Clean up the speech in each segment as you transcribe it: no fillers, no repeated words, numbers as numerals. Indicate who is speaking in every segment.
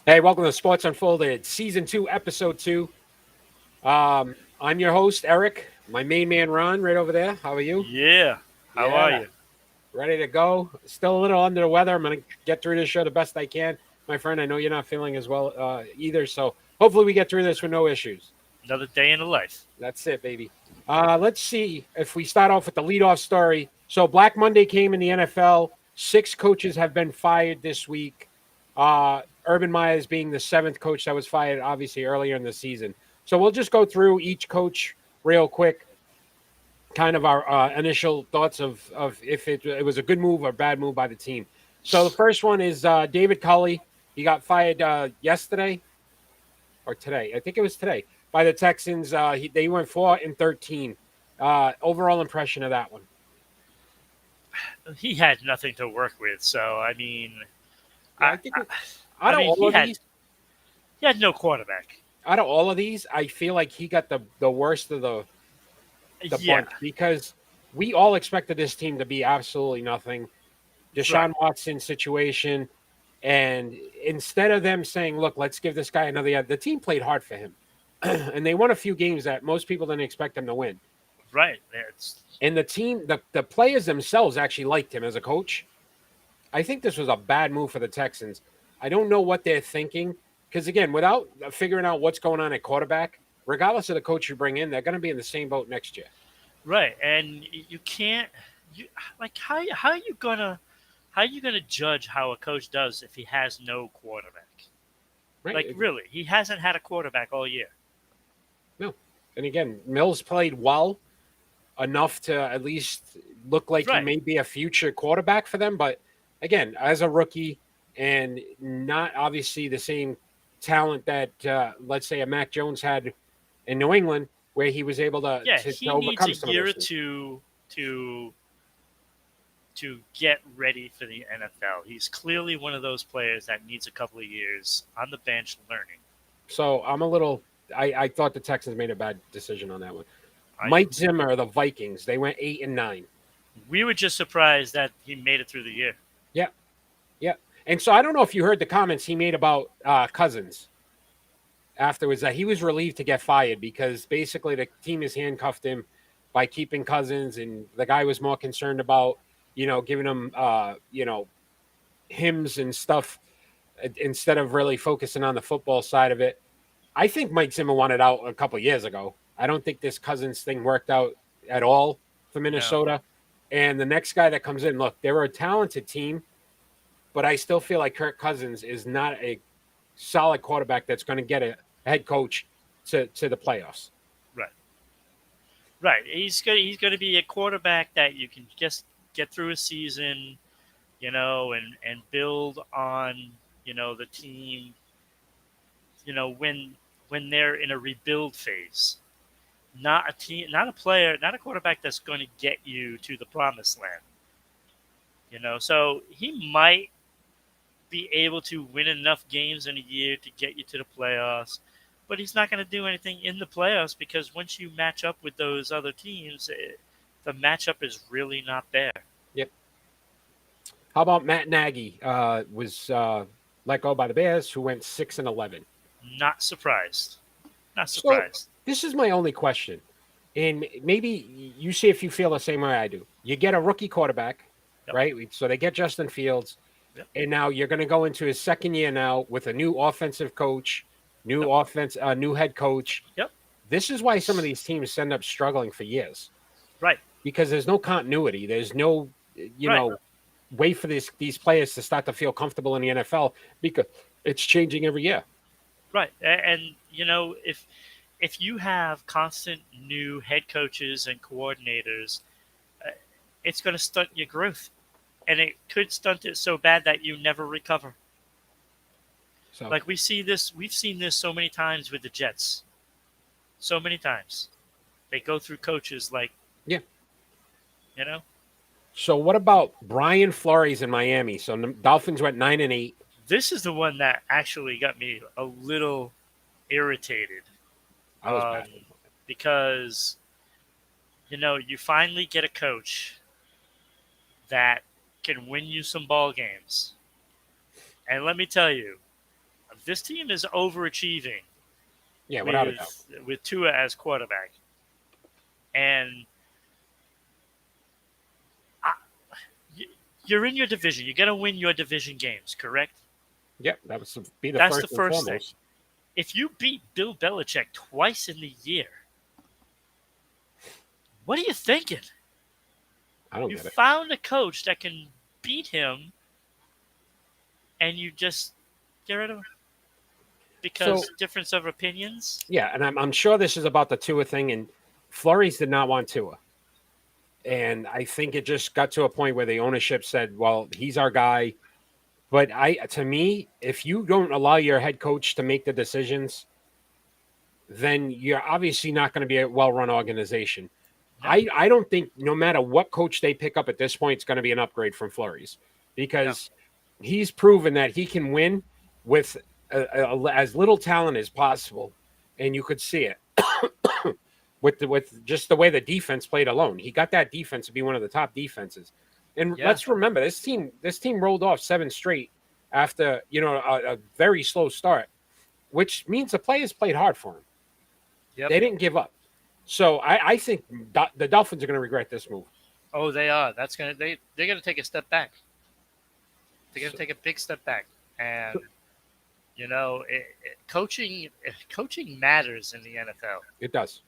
Speaker 1: Hey, welcome to Sports Unfolded, Season 2, Episode 2. I'm your host, Eric. My main man, Ron, right over there. How are you?
Speaker 2: Yeah. How are
Speaker 1: Yeah,
Speaker 2: you?
Speaker 1: ready to go. Still a little under the weather. I'm going to get through this show the best I can. My friend, I know you're not feeling as well either, so hopefully we get through this with no issues.
Speaker 2: Another day in the life.
Speaker 1: That's it, baby. Let's see if we start off with the leadoff story. So, Black Monday came in the NFL. Six coaches have been fired this week. Urban Meyers being the seventh coach that was fired, obviously, earlier in the season. So, we'll just go through each coach real quick, kind of our initial thoughts of if it was a good move or bad move by the team. So, the first one is David Culley. He got fired yesterday or today. I think it was today by the Texans. They went 4-13. Overall impression of that one.
Speaker 2: He had nothing to work with, so I mean,
Speaker 1: Yeah,
Speaker 2: I,
Speaker 1: I think
Speaker 2: I,
Speaker 1: out
Speaker 2: I
Speaker 1: of
Speaker 2: mean,
Speaker 1: all of these,
Speaker 2: he had no quarterback.
Speaker 1: I feel like he got the worst of the
Speaker 2: Yeah.
Speaker 1: bunch because we all expected this team to be absolutely nothing.
Speaker 2: Right.
Speaker 1: Deshaun Watson situation, and instead of them saying, "Look, let's give this guy another year," the team played hard for him, and they won a few games that most people didn't expect them to win.
Speaker 2: Right. It's
Speaker 1: And the team, the players themselves actually liked him as a coach. I think this was a bad move for the Texans. I don't know what they're thinking because again, without figuring out what's going on at quarterback, regardless of the coach you bring in, they're going to be in the same boat next year.
Speaker 2: right, and you can't. You like how you gonna judge how a coach does if he has no quarterback? Like
Speaker 1: Right?
Speaker 2: really, he hasn't had a quarterback all year.
Speaker 1: No. And again, Mills played well enough to at least look like he
Speaker 2: Right.
Speaker 1: may be a future quarterback for them. But again, as a rookie and not obviously the same talent that let's say a Mac Jones had in New England, where he was able to
Speaker 2: Yeah,
Speaker 1: to, to
Speaker 2: he needs a
Speaker 1: overcome some of
Speaker 2: year
Speaker 1: those
Speaker 2: or
Speaker 1: things.
Speaker 2: two to get ready for the NFL. He's clearly one of those players that needs a couple of years on the bench learning.
Speaker 1: So I'm a little. I thought the Texans made a bad decision on that one.
Speaker 2: I
Speaker 1: Mike Zimmer, the Vikings, they went 8-9.
Speaker 2: We were just surprised that he made it through the year.
Speaker 1: Yeah, yeah. And so I don't know if you heard the comments he made about Cousins afterwards that he was relieved to get fired because basically the team has handcuffed him by keeping Cousins, and the guy was more concerned about giving him hymns and stuff instead of really focusing on the football side of it. I think Mike Zimmer wanted out a couple of years ago. I don't think this Cousins thing worked out at all for
Speaker 2: No,
Speaker 1: Minnesota. And the next guy that comes in, look, they're a talented team, but I still feel like Kirk Cousins is not a solid quarterback that's going to get a head coach to the playoffs.
Speaker 2: right, right. He's going to be a quarterback that you can just get through a season, and build on, the team, when they're in a rebuild phase. Not a team, not a player, not a quarterback that's going to get you to the promised land. So he might be able to win enough games in a year to get you to the playoffs, but he's not going to do anything in the playoffs because once you match up with those other teams, the matchup is really not there.
Speaker 1: Yep. How about Matt Nagy? Was let go by the Bears, who went 6-11.
Speaker 2: Not surprised. Not
Speaker 1: So
Speaker 2: surprised.
Speaker 1: this is my only question, and maybe you see if you feel the same way I do. You get a rookie quarterback,
Speaker 2: Yep.
Speaker 1: right? So they get Justin Fields,
Speaker 2: Yep.
Speaker 1: and now you're going to go into his second year now with a new offensive coach,
Speaker 2: Yep.
Speaker 1: new head coach.
Speaker 2: Yep.
Speaker 1: This is why some of these teams end up struggling for years
Speaker 2: Right.
Speaker 1: because there's no continuity. There's no,
Speaker 2: Right.
Speaker 1: way for these players to start to feel comfortable in the NFL because it's changing every year.
Speaker 2: Right. And if you have constant new head coaches and coordinators, uh, it's going to stunt your growth, and it could stunt it so bad that you never recover.
Speaker 1: So
Speaker 2: Like we've seen this so many times with the Jets. So many times. They go through coaches like,
Speaker 1: yeah.
Speaker 2: you know,
Speaker 1: So what about Brian Flores in Miami? So the Dolphins went 9-8.
Speaker 2: this is the one that actually got me a little irritated.
Speaker 1: I was bad.
Speaker 2: Because, you finally get a coach that can win you some ball games. And let me tell you, this team is overachieving
Speaker 1: Yeah, without a doubt.
Speaker 2: with Tua as quarterback, and I, you're in your division. You got to win your division games, correct?
Speaker 1: Yeah, that would be the
Speaker 2: That's
Speaker 1: first
Speaker 2: the
Speaker 1: and
Speaker 2: first thing.
Speaker 1: foremost.
Speaker 2: If you beat Bill Belichick twice in the year, what are you thinking?
Speaker 1: I don't
Speaker 2: You
Speaker 1: get it.
Speaker 2: found a coach that can beat him, and you just get rid of him because difference of opinions.
Speaker 1: Yeah, and I'm sure this is about the Tua thing, and Flores did not want Tua. And I think it just got to a point where the ownership said, well, he's our guy. But to me, if you don't allow your head coach to make the decisions, then you're obviously not going to be a well-run organization.
Speaker 2: No.
Speaker 1: I don't think no matter what coach they pick up at this point, it's going to be an upgrade from Flores because he's proven that he can win with as little talent as possible, and you could see it with just the way the defense played alone. He got that defense to be one of the top defenses. And let's remember, this team rolled off 7 straight after a very slow start, which means the players played hard for him.
Speaker 2: Yep.
Speaker 1: They didn't give up. So I think the Dolphins are going to regret this move.
Speaker 2: Oh, they are. They're going to take a step back. They're going to take a big step back, and coaching matters in the NFL.
Speaker 1: It does.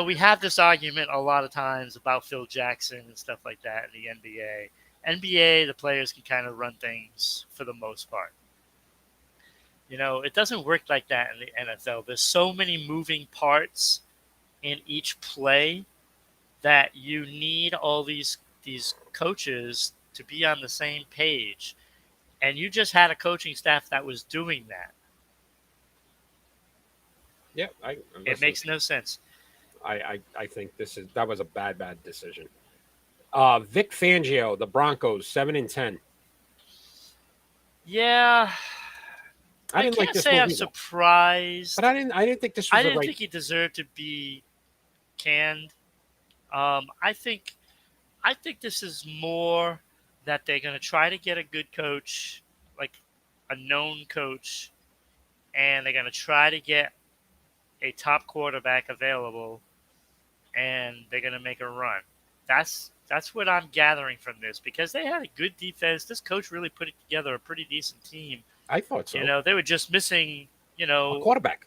Speaker 2: We have this argument a lot of times about Phil Jackson and stuff like that in the NBA. NBA, the players can kind of run things for the most part. It doesn't work like that in the NFL. There's so many moving parts in each play that you need all these coaches to be on the same page. And you just had a coaching staff that was doing that.
Speaker 1: Yeah,
Speaker 2: it makes no sense.
Speaker 1: I think that was a bad decision. Vic Fangio, the Broncos, 7-10.
Speaker 2: Yeah,
Speaker 1: I didn't like
Speaker 2: can't
Speaker 1: this
Speaker 2: say
Speaker 1: move
Speaker 2: I'm
Speaker 1: either.
Speaker 2: surprised,
Speaker 1: but I didn't think this was.
Speaker 2: I didn't think he deserved to be canned. I think this is more that they're going to try to get a good coach, like a known coach, and they're going to try to get a top quarterback available, and they're going to make a run. That's what I'm gathering from this, because they had a good defense. This coach really put together a pretty decent team.
Speaker 1: I thought so.
Speaker 2: They were just missing,
Speaker 1: a quarterback.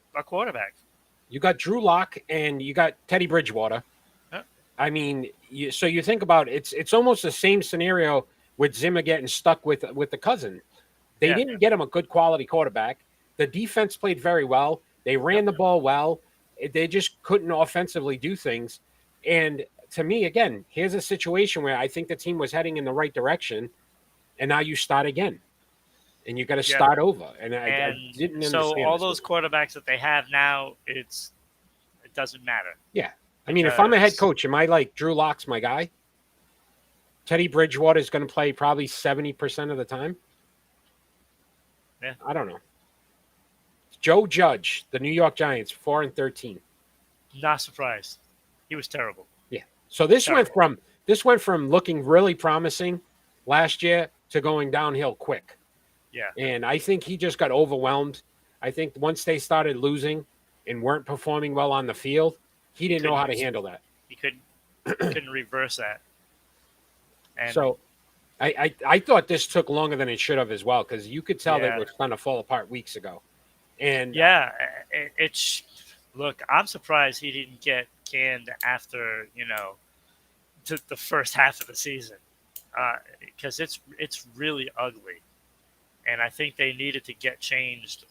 Speaker 1: You got Drew Lock and you got Teddy Bridgewater.
Speaker 2: Huh?
Speaker 1: I mean, so you think about it, it's almost the same scenario with Zimmer getting stuck with the cousin. They didn't get him a good quality quarterback. The defense played very well. They ran the ball well. They just couldn't offensively do things. And to me, again, here's a situation where I think the team was heading in the right direction, and now you start again. And you got to start over. And I didn't understand.
Speaker 2: So all those quarterbacks that they have now, it doesn't matter.
Speaker 1: Yeah. I mean, if I'm a head coach, am I like, Drew Lock's my guy? Teddy Bridgewater is going to play probably 70% of the time?
Speaker 2: Yeah.
Speaker 1: I don't know. Joe Judge, the New York Giants, 4-13.
Speaker 2: Not surprised. He was terrible.
Speaker 1: Yeah. So this went from looking really promising last year to going downhill quick.
Speaker 2: Yeah.
Speaker 1: And I think he just got overwhelmed. I think once they started losing and weren't performing well on the field, he didn't know how to handle that.
Speaker 2: He couldn't reverse that. And
Speaker 1: so I thought this took longer than it should have as well, because you could tell they were going to fall apart weeks ago. And
Speaker 2: look, I'm surprised he didn't get canned after, the first half of the season, because it's really ugly. And I think they needed to get changed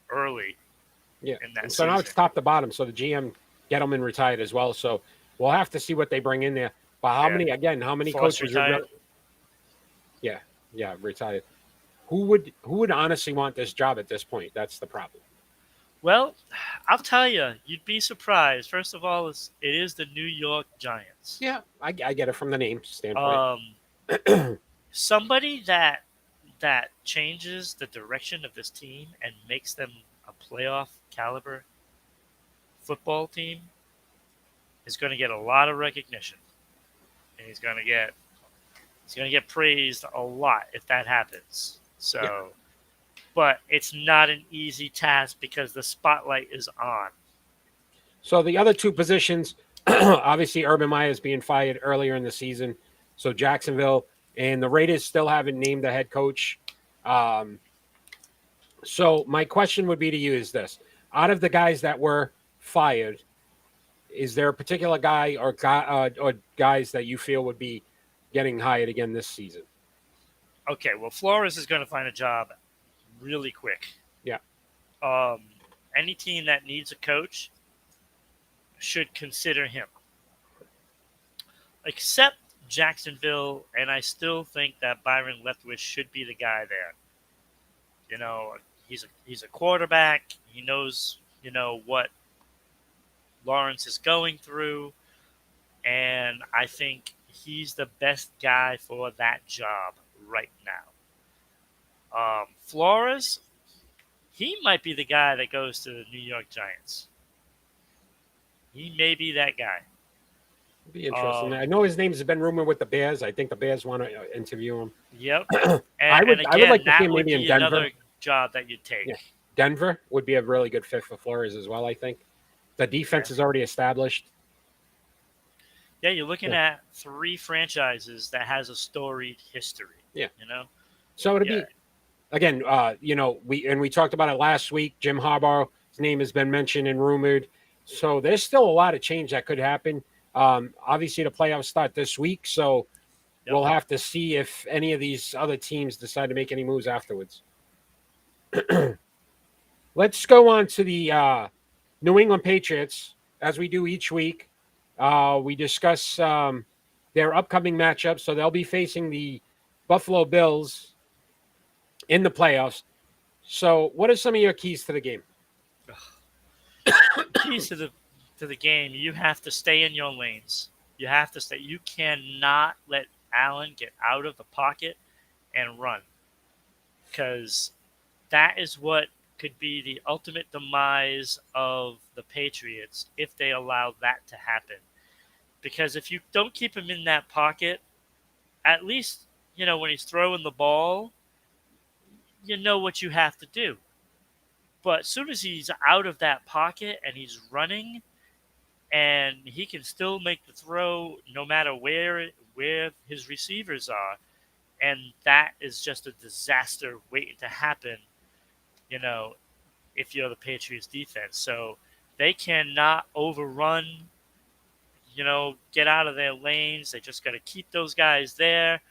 Speaker 2: early.
Speaker 1: Yeah.
Speaker 2: In that
Speaker 1: so now it's top to bottom. So the GM Gettleman retired as well. So we'll have to see what they bring in there. But how many
Speaker 2: Force
Speaker 1: coaches
Speaker 2: retired?
Speaker 1: Retired. Who would honestly want this job at this point? That's the problem.
Speaker 2: Well, I'll tell you, you'd be surprised. First of all, it is the New York Giants.
Speaker 1: Yeah, I get it from the name standpoint.
Speaker 2: Somebody that changes the direction of this team and makes them a playoff caliber football team is going to get a lot of recognition, and he's going to get He's going to get praised a lot if that happens.
Speaker 1: Yeah.
Speaker 2: So, but it's not an easy task because the spotlight is on.
Speaker 1: So the other two positions, obviously Urban Meyer is being fired earlier in the season. So Jacksonville and the Raiders still haven't named a head coach. Um, so my question would be to you is this: out of the guys that were fired, is there a particular guy or guys that you feel would be getting hired again this season?
Speaker 2: Okay, well, Flores is going to find a job really quick.
Speaker 1: Yeah.
Speaker 2: Um, any team that needs a coach should consider him, except Jacksonville, and I still think that Byron Leftwich should be the guy there. You know, he's a quarterback. He knows what Lawrence is going through, and I think he's the best guy for that job right now. Flores, he might be the guy that goes to the New York Giants. He may be that guy.
Speaker 1: It'd be interesting. I know his name's been rumored with the Bears. I think the Bears want to interview him.
Speaker 2: Yep.
Speaker 1: I would
Speaker 2: again,
Speaker 1: like to
Speaker 2: that
Speaker 1: see him
Speaker 2: would
Speaker 1: maybe in
Speaker 2: be
Speaker 1: Denver.
Speaker 2: another job that you'd take.
Speaker 1: Yeah. Denver would be a really good fit for Flores as well, I think. The defense is already established.
Speaker 2: Yeah, you're looking at three franchises that has a storied history.
Speaker 1: Yeah.
Speaker 2: So
Speaker 1: it'd be again, we talked about it last week. Jim Harbaugh's name has been mentioned and rumored. So there's still a lot of change that could happen. Obviously, the playoffs start this week, so we'll have to see if any of these other teams decide to make any moves afterwards. Let's go on to the New England Patriots, as we do each week. We discuss their upcoming matchups. So they'll be facing the Buffalo Bills in the playoffs. So what are some of your keys to the game?
Speaker 2: Keys to the game, you have to stay in your lanes. You have to stay. You cannot let Allen get out of the pocket and run, because that is what could be the ultimate demise of the Patriots if they allow that to happen. Because if you don't keep him in that pocket, at least, when he's throwing the ball, you know what you have to do. But as soon as he's out of that pocket and he's running, and he can still make the throw no matter where his receivers are, and that is just a disaster waiting to happen, if you're the Patriots defense. So they cannot overrun, get out of their lanes. They just got to keep those guys there,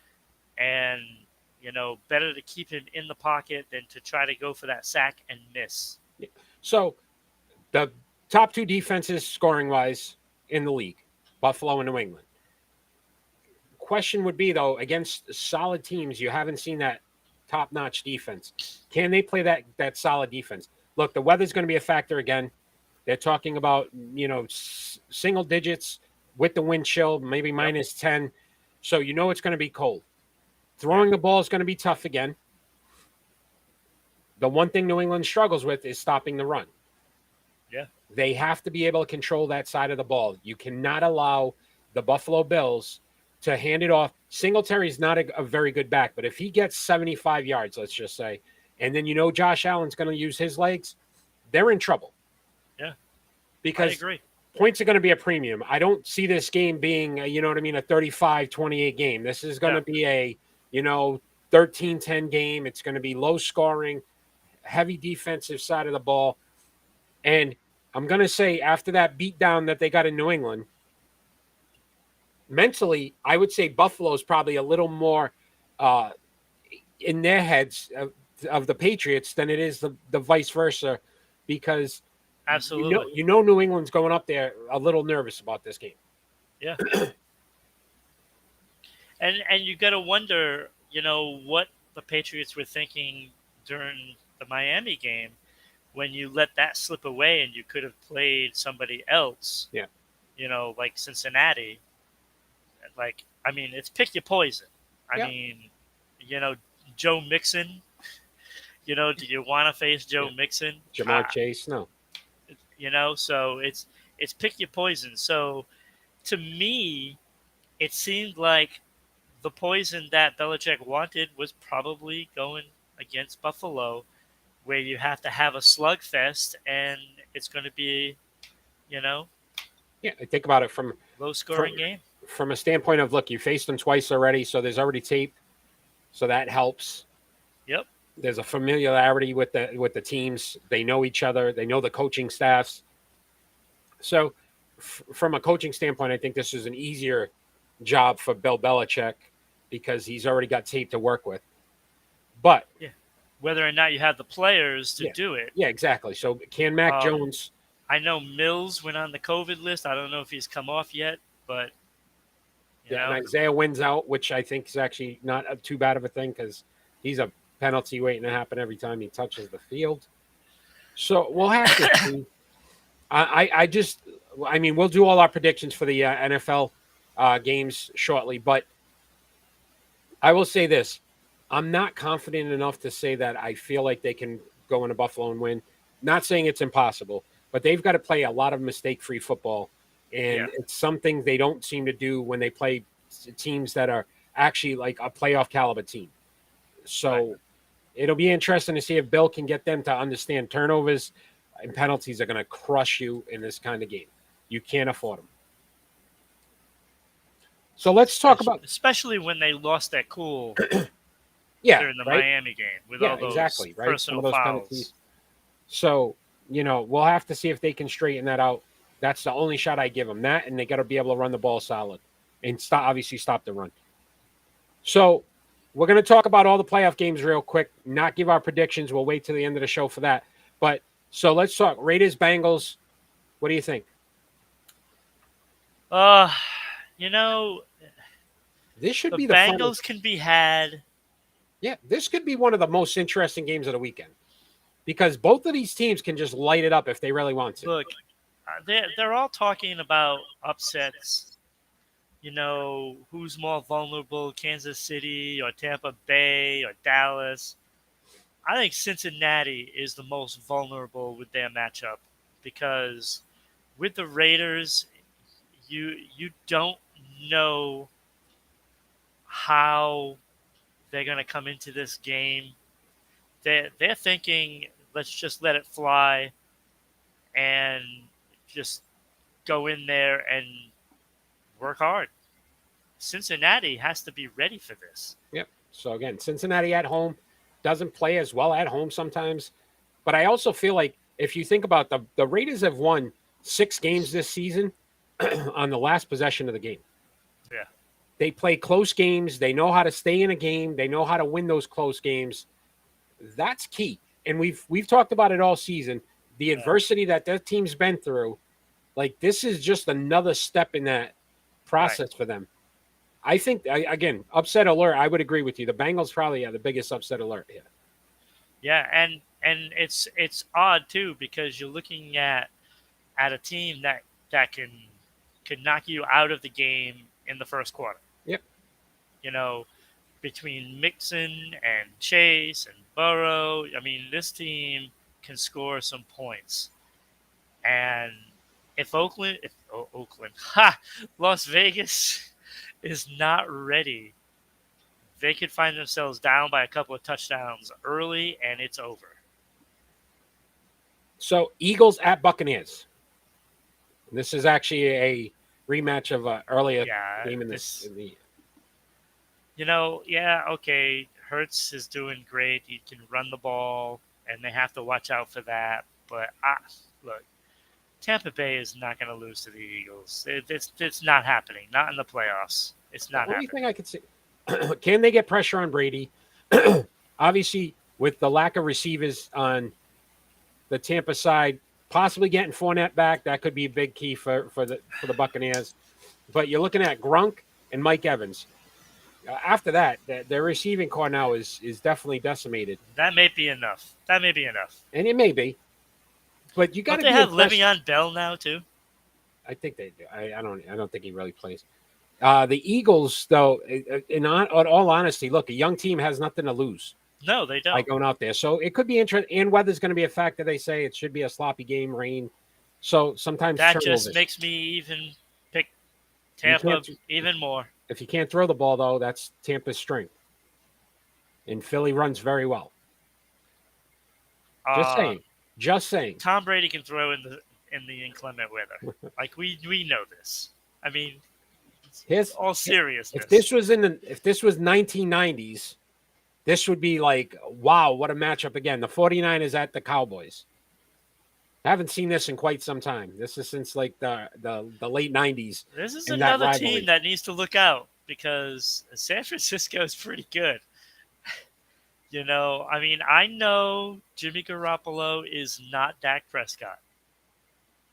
Speaker 2: and, better to keep him in the pocket than to try to go for that sack and miss.
Speaker 1: So the top two defenses scoring-wise in the league, Buffalo and New England. Question would be, though, against solid teams, you haven't seen that top-notch defense. Can they play that solid defense? Look, the weather's going to be a factor again. They're talking about, single digits with the wind chill, maybe minus 10. So it's going to be cold. Throwing the ball is going to be tough again. The one thing New England struggles with is stopping the run.
Speaker 2: Yeah.
Speaker 1: They have to be able to control that side of the ball. You cannot allow the Buffalo Bills to hand it off. Singletary's not a very good back, but if he gets 75 yards, let's just say, and then Josh Allen's going to use his legs, they're in trouble.
Speaker 2: Yeah.
Speaker 1: Because
Speaker 2: I agree.
Speaker 1: Points are going to be a premium. I don't see this game being, a 35-28 game. This is going to be a, 13-10 game. It's going to be low scoring, heavy defensive side of the ball. And I'm going to say after that beatdown that they got in New England, mentally, I would say Buffalo is probably a little more in their heads of the Patriots than it is the vice versa, because
Speaker 2: absolutely,
Speaker 1: New England's going up there a little nervous about this game.
Speaker 2: Yeah. and you got to wonder, what the Patriots were thinking during the Miami game when you let that slip away and you could have played somebody else.
Speaker 1: Yeah.
Speaker 2: Like Cincinnati. Like, I mean, it's pick your poison. I mean, Joe Mixon. Do you want to face Joe Mixon?
Speaker 1: Jamar Chase? No.
Speaker 2: So it's pick your poison. So to me, it seemed like the poison that Belichick wanted was probably going against Buffalo, where you have to have a slugfest, and it's going to be, you know,
Speaker 1: Yeah, I think about it from
Speaker 2: low
Speaker 1: from
Speaker 2: scoring game.
Speaker 1: from a standpoint of, look, you faced them twice already, so there's already tape, so that helps.
Speaker 2: Yep.
Speaker 1: There's a familiarity with the teams. They know each other. They know the coaching staffs. So, from a coaching standpoint, I think this is an easier job for Bill Belichick because he's already got tape to work with. But
Speaker 2: Yeah. Whether or not you have the players to
Speaker 1: yeah,
Speaker 2: do it.
Speaker 1: yeah, exactly. So can Mac
Speaker 2: Um,
Speaker 1: Jones?
Speaker 2: I know Mills went on the COVID list. I don't know if he's come off yet, but you
Speaker 1: Yeah, and
Speaker 2: know,
Speaker 1: Isaiah wins out, which I think is actually not too bad of a thing because he's a penalty waiting to happen every time he touches the field. So we'll have to see. I just, I mean, we'll do all our predictions for the NFL games shortly, but I will say this: I'm not confident enough to say that I feel like they can go into Buffalo and win. Not saying it's impossible, but they've got to play a lot of mistake-free football,
Speaker 2: yeah,
Speaker 1: and it's something they don't seem to do when they play teams that are actually like a playoff caliber team.
Speaker 2: right.
Speaker 1: So it'll be interesting to see if Bill can get them to understand turnovers and penalties are going to crush you in this kind of game. You can't afford them. So let's talk about,
Speaker 2: Especially when they lost that cool
Speaker 1: yeah,
Speaker 2: during the
Speaker 1: right?
Speaker 2: Miami game with
Speaker 1: Yeah,
Speaker 2: all those
Speaker 1: exactly, right? Some
Speaker 2: personal
Speaker 1: of those
Speaker 2: fouls.
Speaker 1: penalties. So, we'll have to see if they can straighten that out. That's the only shot I give them. That, and they got to be able to run the ball solid and obviously stop the run. So, we're going to talk about all the playoff games real quick, not give our predictions. We'll wait till the end of the show for that. But so let's talk Raiders, Bengals. What do you think?
Speaker 2: Uh, you know,
Speaker 1: This should
Speaker 2: the
Speaker 1: be the funnest.
Speaker 2: Bengals can be had.
Speaker 1: Yeah, this could be one of the most interesting games of the weekend because both of these teams can just light it up if they really want to.
Speaker 2: Look, they're all talking about upsets. Who's more vulnerable, Kansas City or Tampa Bay or Dallas? I think Cincinnati is the most vulnerable with their matchup because with the Raiders, you don't know how they're going to come into this game. They're thinking, let's just let it fly and just go in there and work hard. Cincinnati has to be ready for this.
Speaker 1: Yep. So again, Cincinnati at home doesn't play as well at home sometimes. But I also feel like if you think about the Raiders have won 6 games this season on the last possession of the game.
Speaker 2: Yeah.
Speaker 1: They play close games. They know how to stay in a game. They know how to win those close games. That's key. And we've talked about it all season. The adversity that team's been through, like this is just another step in that process for them. I think again, upset alert. I would agree with you. The Bengals probably are the biggest upset alert here.
Speaker 2: Yeah, and it's odd too because you're looking at a team that can knock you out of the game in the first quarter.
Speaker 1: Yep.
Speaker 2: Between Mixon and Chase and Burrow, I mean, this team can score some points. And if Las Vegas is not ready, they could find themselves down by a couple of touchdowns early, and it's over.
Speaker 1: So Eagles at Buccaneers. This is actually a rematch of an earlier game in this.
Speaker 2: Okay, Hurts is doing great. He can run the ball, and they have to watch out for that. But look, Tampa Bay is not going to lose to the Eagles. It's not happening. Not in the playoffs. It's not happening.
Speaker 1: The only thing I could say, can they get pressure on Brady? Obviously, with the lack of receivers on the Tampa side, possibly getting Fournette back, that could be a big key for the Buccaneers. But you're looking at Gronk and Mike Evans. After that, their receiving core now is definitely decimated.
Speaker 2: That may be enough.
Speaker 1: And it may be. But you got to.
Speaker 2: They have Le'Veon Bell now too.
Speaker 1: I think they do. I don't think he really plays. The Eagles, though, in all honesty, look, a young team has nothing to lose.
Speaker 2: No, they don't.
Speaker 1: By going out there. So it could be interesting. And weather's going to be a factor. They say it should be a sloppy game, rain. So sometimes
Speaker 2: that just makes me even pick Tampa even more.
Speaker 1: If you can't throw the ball, though, that's Tampa's strength. And Philly runs very well. Just
Speaker 2: Uh,
Speaker 1: saying. Just saying.
Speaker 2: Tom Brady can throw in the inclement weather. Like we know this. I mean, all seriousness.
Speaker 1: If this was 1990s, this would be like, wow, what a matchup again. The 49ers at the Cowboys. I haven't seen this in quite some time. This is since like the late 90s.
Speaker 2: This is
Speaker 1: in that
Speaker 2: another
Speaker 1: rivalry.
Speaker 2: team that needs to look out because San Francisco is pretty good. I mean, I know Jimmy Garoppolo is not Dak Prescott.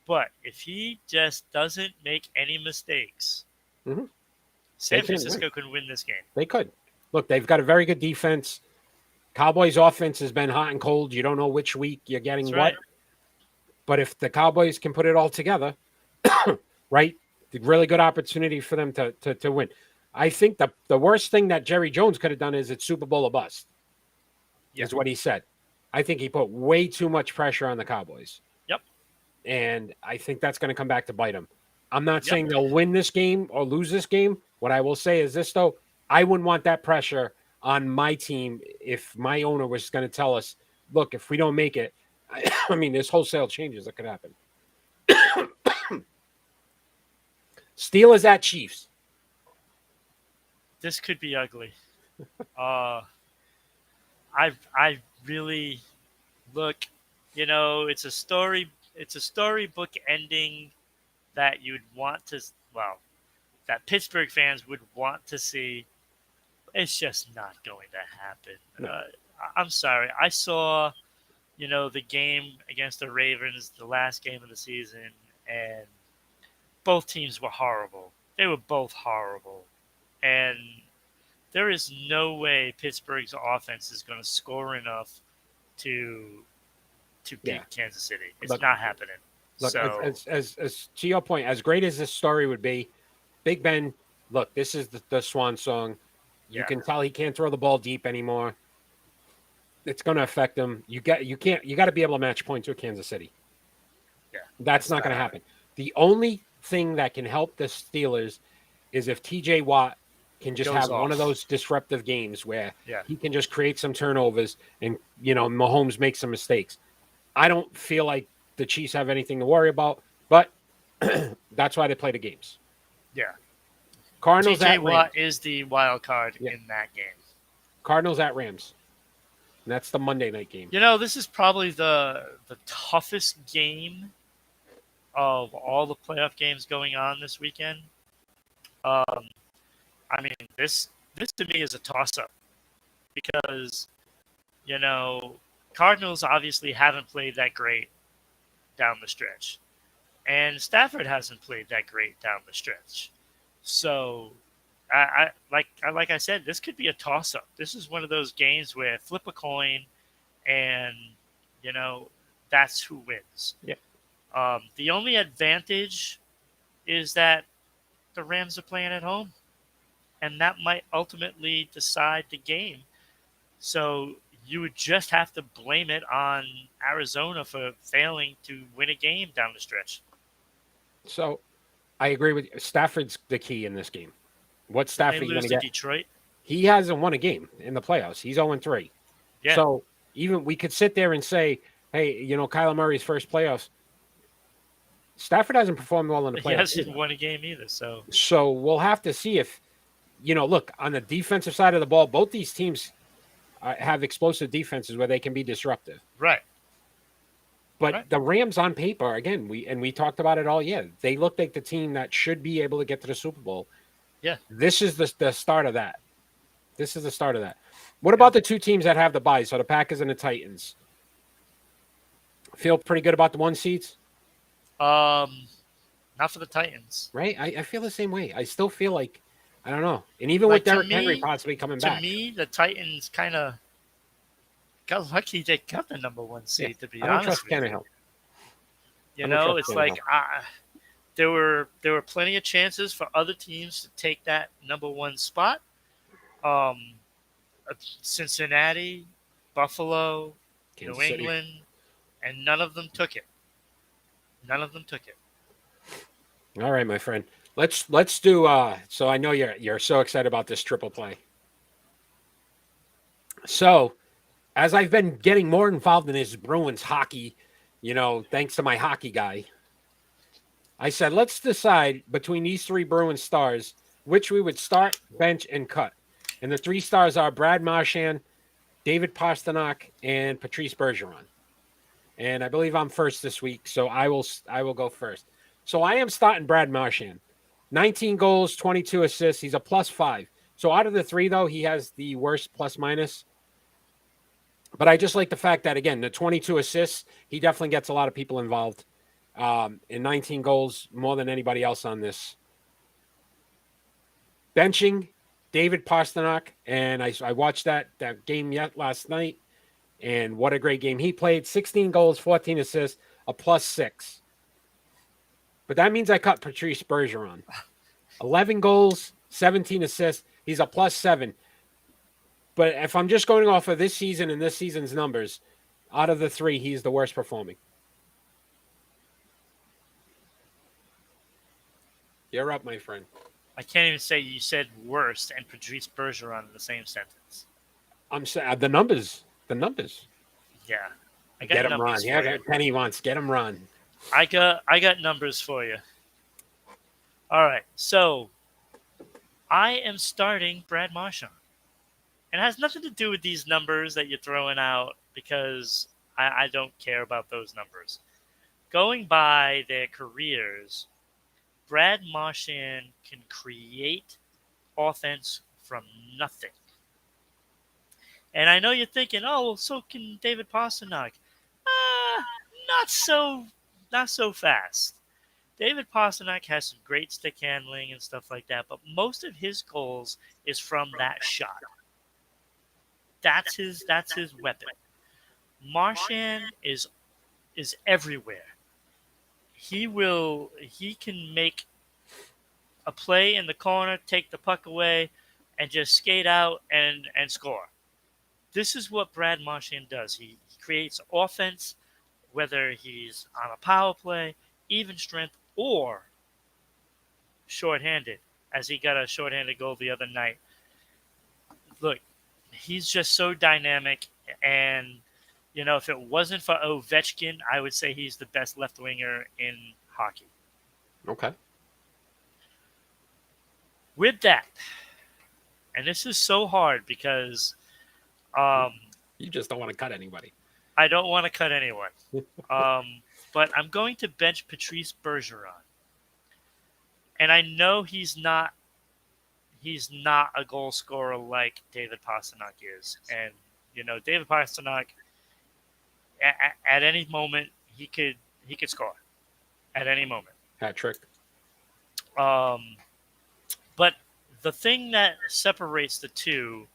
Speaker 2: But if he just doesn't make any mistakes, San Francisco can win this game.
Speaker 1: They could. Look, they've got a very good defense. Cowboys' offense has been hot and cold. You don't know which week you're getting
Speaker 2: That's
Speaker 1: what.
Speaker 2: right.
Speaker 1: But if the Cowboys can put it all together, right, the really good opportunity for them to win. I think the worst thing that Jerry Jones could have done is it's Super Bowl or bust, is what he said. I think he put way too much pressure on the Cowboys.
Speaker 2: Yep.
Speaker 1: And I think that's going to come back to bite them. I'm not saying they'll win this game or lose this game. What I will say is this, though. I wouldn't want that pressure on my team if my owner was going to tell us, look, if we don't make it, I mean, there's wholesale changes that could happen. Steelers at Chiefs.
Speaker 2: This could be ugly. I really look, it's a storybook ending that you'd want to, that Pittsburgh fans would want to see. It's just not going to happen.
Speaker 1: No.
Speaker 2: I'm sorry. I saw, the game against the Ravens, the last game of the season, and both teams were horrible. They were both horrible. And there is no way Pittsburgh's offense is going to score enough to beat Kansas City. It's not happening.
Speaker 1: Look, as to your point, as great as this story would be, Big Ben, look, this is the swan song. You can tell he can't throw the ball deep anymore. It's going to affect him. You got to be able to match points with Kansas City.
Speaker 2: Yeah,
Speaker 1: that's not going to happen. The only thing that can help the Steelers is if TJ Watt can just have one of those disruptive games where he can just create some turnovers and Mahomes makes some mistakes. I don't feel like the Chiefs have anything to worry about, but that's why they play the games.
Speaker 2: Yeah.
Speaker 1: Cardinals
Speaker 2: TJ
Speaker 1: at
Speaker 2: Watt
Speaker 1: Rams.
Speaker 2: is the wild card in that game.
Speaker 1: Cardinals at Rams. And that's the Monday night game.
Speaker 2: This is probably the toughest game of all the playoff games going on this weekend. I mean, this to me is a toss-up because, Cardinals obviously haven't played that great down the stretch. And Stafford hasn't played that great down the stretch. So, like I said, this could be a toss-up. This is one of those games where flip a coin and, that's who wins.
Speaker 1: Yeah.
Speaker 2: The only advantage is that the Rams are playing at home. And that might ultimately decide the game. So you would just have to blame it on Arizona for failing to win a game down the stretch.
Speaker 1: So I agree with you. Stafford's the key in this game. What's Stafford going to get?
Speaker 2: Detroit?
Speaker 1: He hasn't won a game in the playoffs. He's 0-3.
Speaker 2: Yeah.
Speaker 1: So even we could sit there and say, hey, Kyler Murray's first playoffs. Stafford hasn't performed well in the playoffs.
Speaker 2: He hasn't won a game either.
Speaker 1: So we'll have to see if, look, on the defensive side of the ball, both these teams have explosive defenses where they can be disruptive.
Speaker 2: Right.
Speaker 1: But the Rams on paper, again, we talked about it all year. They look like the team that should be able to get to the Super Bowl.
Speaker 2: Yeah.
Speaker 1: This is the start of that. This is the start of that. What about the two teams that have the bye? So the Packers and the Titans. Feel pretty good about the 1 seeds?
Speaker 2: Not for the Titans.
Speaker 1: Right? I feel the same way. I still feel like, I don't know. And even with Derrick Henry possibly coming back.
Speaker 2: To me, the Titans kind of got lucky they got the number 1 seed, to be honest with
Speaker 1: Tannehill.
Speaker 2: you. It's like there were plenty of chances for other teams to take that number 1 spot. Cincinnati, Buffalo,
Speaker 1: Kansas
Speaker 2: New
Speaker 1: City.
Speaker 2: England, and none of them took it.
Speaker 1: All right, my friend. Let's do. So I know you're so excited about this triple play. So as I've been getting more involved in this Bruins hockey, thanks to my hockey guy, I said let's decide between these three Bruins stars which we would start, bench, and cut. And the three stars are Brad Marchand, David Pastrnak, and Patrice Bergeron. And I believe I'm first this week, so I will go first. So I am starting Brad Marchand. 19 goals, 22 assists. He's a +5. So out of the three, though, he has the worst plus minus. But I just like the fact that, again, the 22 assists, he definitely gets a lot of people involved. In 19 goals, more than anybody else on this. Benching, David Pastrnak, and I watched that game last night, and what a great game he played. 16 goals, 14 assists, a +6. But that means I cut Patrice Bergeron. 11 goals, 17 assists. He's a +7. But if I'm just going off of this season and this season's numbers, out of the three, he's the worst performing. You're up, my friend.
Speaker 2: I can't even say you said worst and Patrice Bergeron in the same sentence.
Speaker 1: I'm saying the numbers. The numbers.
Speaker 2: Yeah, I got
Speaker 1: Get him
Speaker 2: numbers
Speaker 1: run.
Speaker 2: for
Speaker 1: Yeah,
Speaker 2: you.
Speaker 1: Penny wants. Get him run.
Speaker 2: I got numbers for you. All right, so I am starting Brad Marchand. And it has nothing to do with these numbers that you're throwing out because I don't care about those numbers. Going by their careers, Brad Marchand can create offense from nothing. And I know you're thinking, oh, well, so can David Pastrnak. Not so fast. David Pastrnak has some great stick handling and stuff like that, but most of his goals is from that shot. That's his weapon. Marchand is everywhere. He can make a play in the corner, take the puck away, and just skate out and score. This is what Brad Marchand does. He creates offense, whether he's on a power play, even strength, or shorthanded, as he got a shorthanded goal the other night. Look, he's just so dynamic, and if it wasn't for Ovechkin, I would say he's the best left winger in hockey.
Speaker 1: Okay.
Speaker 2: With that, and this is so hard because
Speaker 1: you just don't want to cut anybody.
Speaker 2: I don't want to cut anyone. But I'm going to bench Patrice Bergeron. And I know he's not a goal scorer like David Pastrnak is. And, David Pastrnak, at any moment, he could score. At any moment.
Speaker 1: Hat trick.
Speaker 2: But the thing that separates the two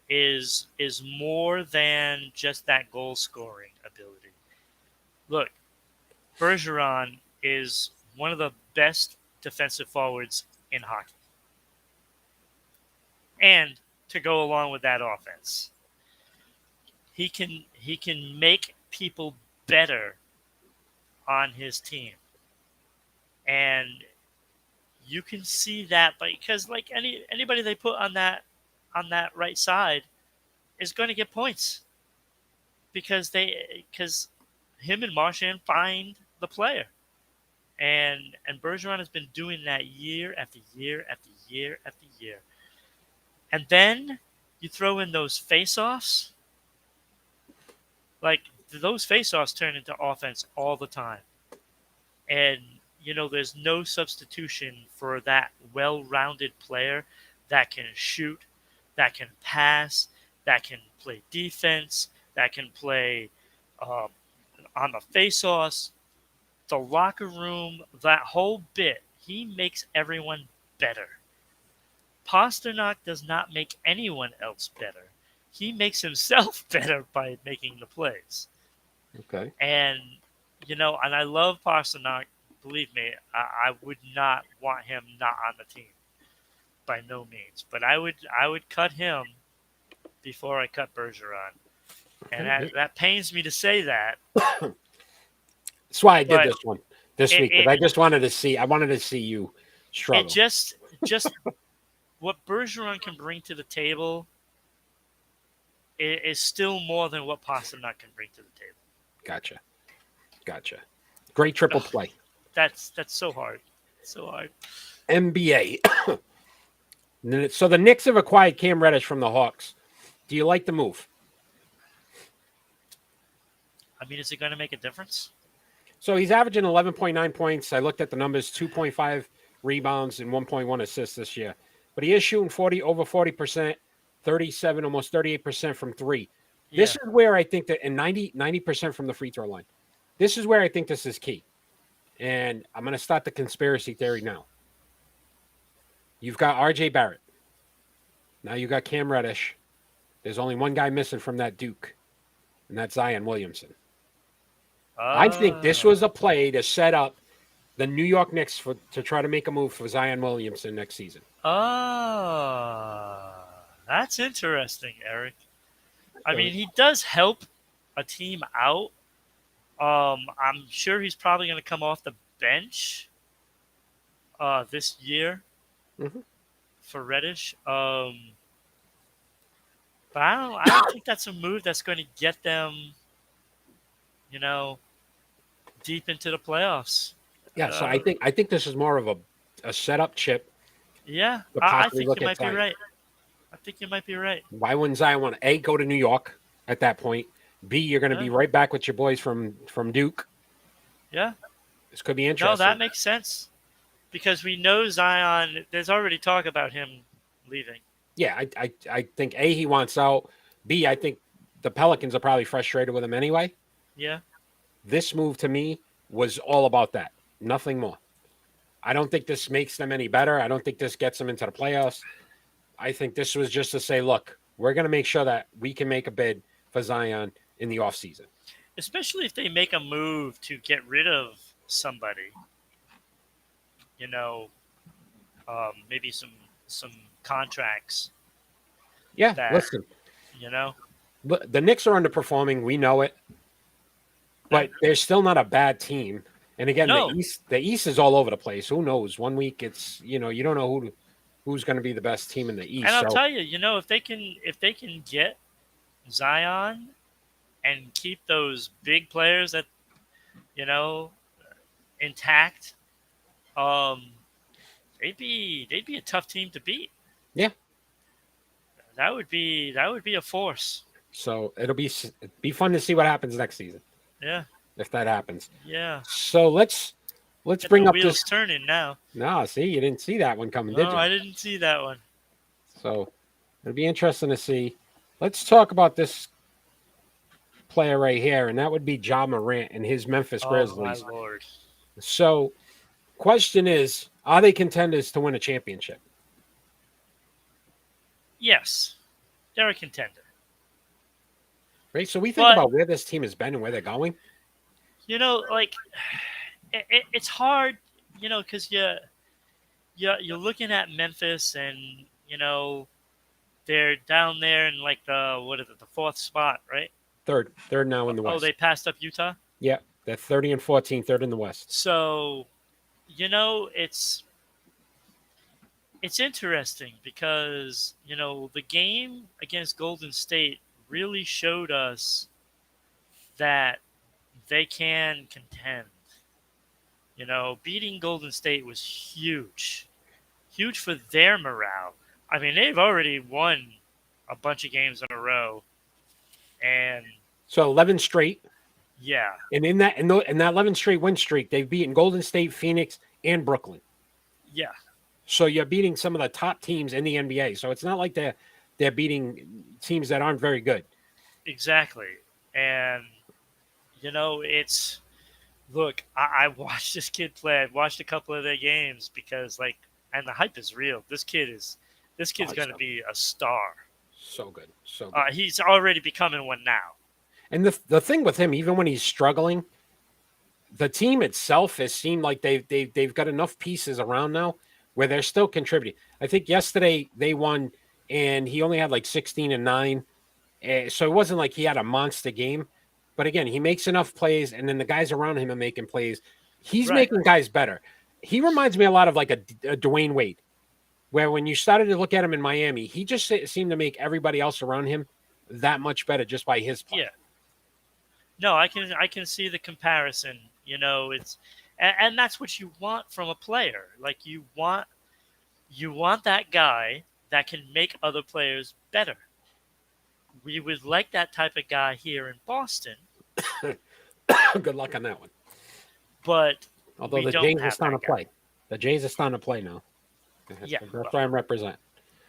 Speaker 2: is more than just that goal scoring ability. Look, Bergeron is one of the best defensive forwards in hockey. And to go along with that offense, he can make people better on his team. And you can see that because like anybody they put on that right side is going to get points because him and Marchand find the player. And Bergeron has been doing that year after year after year after year. And then you throw in those face-offs. Like, those face-offs turn into offense all the time. And, there's no substitution for that well-rounded player that can shoot, that can pass, that can play defense, that can play on the face-offs, the locker room, that whole bit. He makes everyone better. Pastrnak does not make anyone else better. He makes himself better by making the plays.
Speaker 1: Okay.
Speaker 2: And, and I love Pastrnak. Believe me, I would not want him not on the team. By no means. But I would cut him before I cut Bergeron. And that pains me to say that.
Speaker 1: That's why I did this one this week. Because I wanted to see you struggle.
Speaker 2: just what Bergeron can bring to the table is still more than what Pasternak can bring to the table.
Speaker 1: Gotcha. Great triple play.
Speaker 2: That's so hard. So hard.
Speaker 1: NBA. So the Knicks have acquired Cam Reddish from the Hawks. Do you like the move?
Speaker 2: I mean, is it going to make a difference?
Speaker 1: So he's averaging 11.9 points. I looked at the numbers, 2.5 rebounds and 1.1 assists this year. But he is shooting over 40%, 37, almost 38% from three. This is where I think that, and 90% from the free throw line. This is where I think this is key. And I'm going to start the conspiracy theory now. You've got R.J. Barrett. Now you got Cam Reddish. There's only one guy missing from that Duke, and that's Zion Williamson. I think this was a play to set up the New York Knicks to try to make a move for Zion Williamson next season.
Speaker 2: That's interesting, Eric. I mean, he does help a team out. I'm sure he's probably going to come off the bench this year for Reddish. But I don't think that's a move that's going to get them, deep into the playoffs.
Speaker 1: Yeah, so I think this is more of a setup chip.
Speaker 2: Yeah, I think you might be right. I think you might be right.
Speaker 1: Why wouldn't Zion want to, A, go to New York at that point? B, you're going to be right back with your boys from Duke.
Speaker 2: Yeah.
Speaker 1: This could be interesting.
Speaker 2: No, that makes sense. Because we know Zion, there's already talk about him leaving.
Speaker 1: Yeah, I think, A, he wants out. B, I think the Pelicans are probably frustrated with him anyway.
Speaker 2: Yeah.
Speaker 1: This move to me was all about that. Nothing more. I don't think this makes them any better. I don't think this gets them into the playoffs. I think this was just to say, look, we're going to make sure that we can make a bid for Zion in the offseason.
Speaker 2: Especially if they make a move to get rid of somebody. Maybe some contracts.
Speaker 1: Yeah, listen. The Knicks are underperforming. We know it. But they're still not a bad team. And again, the East is all over the place. Who knows? 1 week it's you don't know who's going to be the best team in the East.
Speaker 2: And I'll tell you, if they can get Zion and keep those big players that intact, they'd be a tough team to beat.
Speaker 1: Yeah,
Speaker 2: that would be a force.
Speaker 1: So it'll be fun to see what happens next season.
Speaker 2: Yeah.
Speaker 1: If that happens.
Speaker 2: Yeah.
Speaker 1: So let's bring up
Speaker 2: wheels turning now.
Speaker 1: No, see, you didn't see that one coming, did you?
Speaker 2: No, I didn't see that one.
Speaker 1: So it'll be interesting to see. Let's talk about this player right here, and that would be Ja Morant and his Memphis Grizzlies.
Speaker 2: Oh, my Lord.
Speaker 1: So question is, are they contenders to win a championship?
Speaker 2: Yes. They're a contender.
Speaker 1: Right? So we think about where this team has been and where they're going.
Speaker 2: It's hard, because you're looking at Memphis and, they're down there in the fourth spot, right?
Speaker 1: Third now in the West.
Speaker 2: Oh, they passed up Utah?
Speaker 1: Yeah, they're 30 and 14, third in the West.
Speaker 2: So, it's interesting because, the game against Golden State really showed us that they can contend. Beating Golden State was huge. Huge for their morale. I mean, they've already won a bunch of games in a row. And
Speaker 1: so 11 straight.
Speaker 2: Yeah.
Speaker 1: And in that 11 straight win streak, they've beaten Golden State, Phoenix, and Brooklyn.
Speaker 2: Yeah.
Speaker 1: So you're beating some of the top teams in the NBA. So it's not like they're beating teams that aren't very good.
Speaker 2: Exactly. And look, I watched this kid play. I watched a couple of their games because and the hype is real. This kid's going to be a star.
Speaker 1: So good. So good.
Speaker 2: He's already becoming one now.
Speaker 1: And the thing with him, even when he's struggling, the team itself has seemed like they've got enough pieces around now where they're still contributing. I think yesterday they won and he only had 16 and 9. So it wasn't like he had a monster game. But again, he makes enough plays, and then the guys around him are making plays. He's making guys better. he reminds me a lot of like a Dwayne Wade, where when you started to look at him in Miami, he just seemed to make everybody else around him that much better just by his play.
Speaker 2: Yeah. No, I can see the comparison. It's and that's what you want from a player. Like you want that guy that can make other players better. We would like that type of guy here in Boston,
Speaker 1: Good luck on that one.
Speaker 2: but
Speaker 1: Although
Speaker 2: we
Speaker 1: the
Speaker 2: don't
Speaker 1: Jays are
Speaker 2: have
Speaker 1: starting
Speaker 2: that
Speaker 1: to
Speaker 2: guy.
Speaker 1: play. The Jays are starting to play now.
Speaker 2: Yeah,
Speaker 1: That's why I'm represent.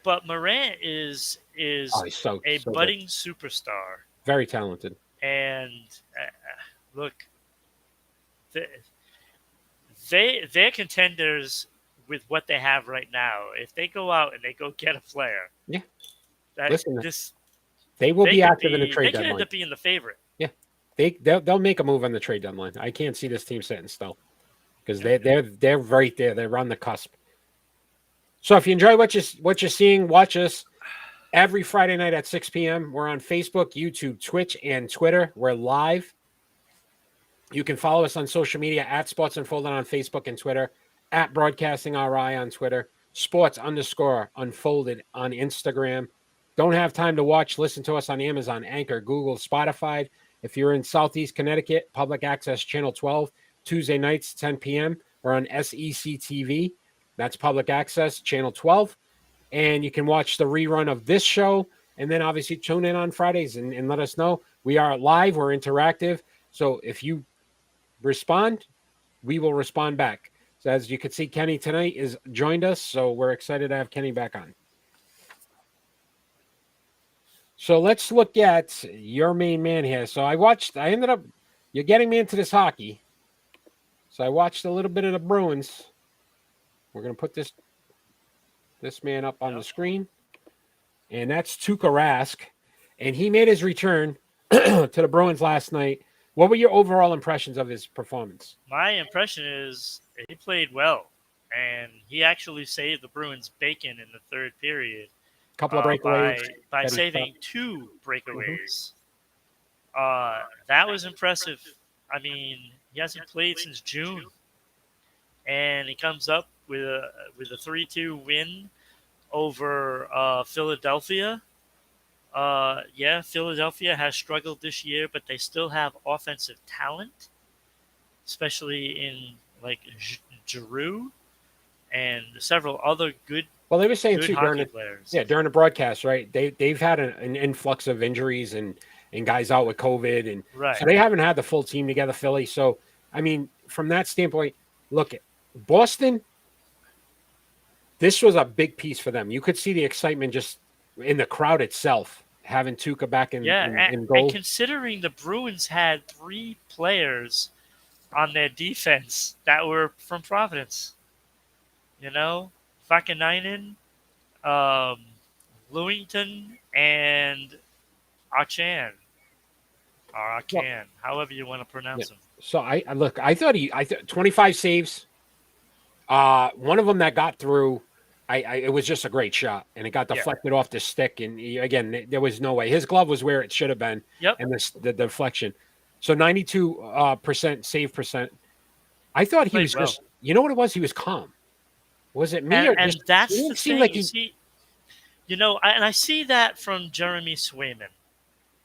Speaker 2: but Morant is
Speaker 1: Oh, he's so
Speaker 2: a
Speaker 1: good.
Speaker 2: budding superstar,
Speaker 1: Very talented.
Speaker 2: and look, they're contenders with what they have right now. If they go out and they go get a player,
Speaker 1: Yeah.
Speaker 2: that
Speaker 1: Listen,
Speaker 2: this
Speaker 1: they will
Speaker 2: they
Speaker 1: be
Speaker 2: could
Speaker 1: active in the
Speaker 2: be
Speaker 1: trade
Speaker 2: they could
Speaker 1: deadline.
Speaker 2: end up being the favorite.
Speaker 1: Yeah, they'll make a move on the trade deadline. I can't see this team sitting still because they're right there. They're on the cusp. So if you enjoy what you're seeing, watch us every Friday night at 6 p.m. We're on Facebook, YouTube, Twitch, and Twitter. We're live. You can follow us on social media at Sports Unfolded on Facebook and Twitter, at Broadcasting RI on Twitter, Sports_Unfolded on Instagram. Don't have time to watch, listen to us on Amazon, Anchor, Google, Spotify. If you're in Southeast Connecticut, Public Access Channel 12, Tuesday nights, 10 p.m. We're on SEC TV. That's Public Access Channel 12. And you can watch the rerun of this show. And then obviously tune in on Fridays and let us know. We are live. We're interactive. So if you respond, we will respond back. So as you can see, Kenny tonight is joined us. So we're excited to have Kenny back on. So let's look at your main man here. So you're getting me into this hockey. So I watched a little bit of the Bruins. We're going to put this man up on the screen. And that's Tuukka Rask. And he made his return to the Bruins last night. What were your overall impressions of his performance?
Speaker 2: My impression is he played well, and he actually saved the Bruins bacon in the third period.
Speaker 1: Couple of breakaways.
Speaker 2: By saving two breakaways. That was impressive. I mean, he hasn't played since June, and he comes up with a 3-2 win over Philadelphia. Philadelphia has struggled this year, but they still have offensive talent, especially in like Giroux and several other good.
Speaker 1: Well, they were saying too during the broadcast, right? They've had an influx of injuries and guys out with COVID, and so they haven't had the full team together, Philly. So, I mean, from that standpoint, look at Boston. This was a big piece for them. You could see the excitement just in the crowd itself, having Tuukka back in goal.
Speaker 2: And considering the Bruins had three players on their defense that were from Providence, Vakanainen, Lewington, and Marchand. Or Arcan, however you want to pronounce him.
Speaker 1: So I thought 25 saves. One of them that got through, it was just a great shot, and it got deflected off the stick. And again, there was no way. His glove was where it should have been.
Speaker 2: Yep.
Speaker 1: And the deflection. So 92% save percent. I thought he was just, you know what it was? He was calm. Was it me?
Speaker 2: And that's the thing. Like and I see that from Jeremy Swayman.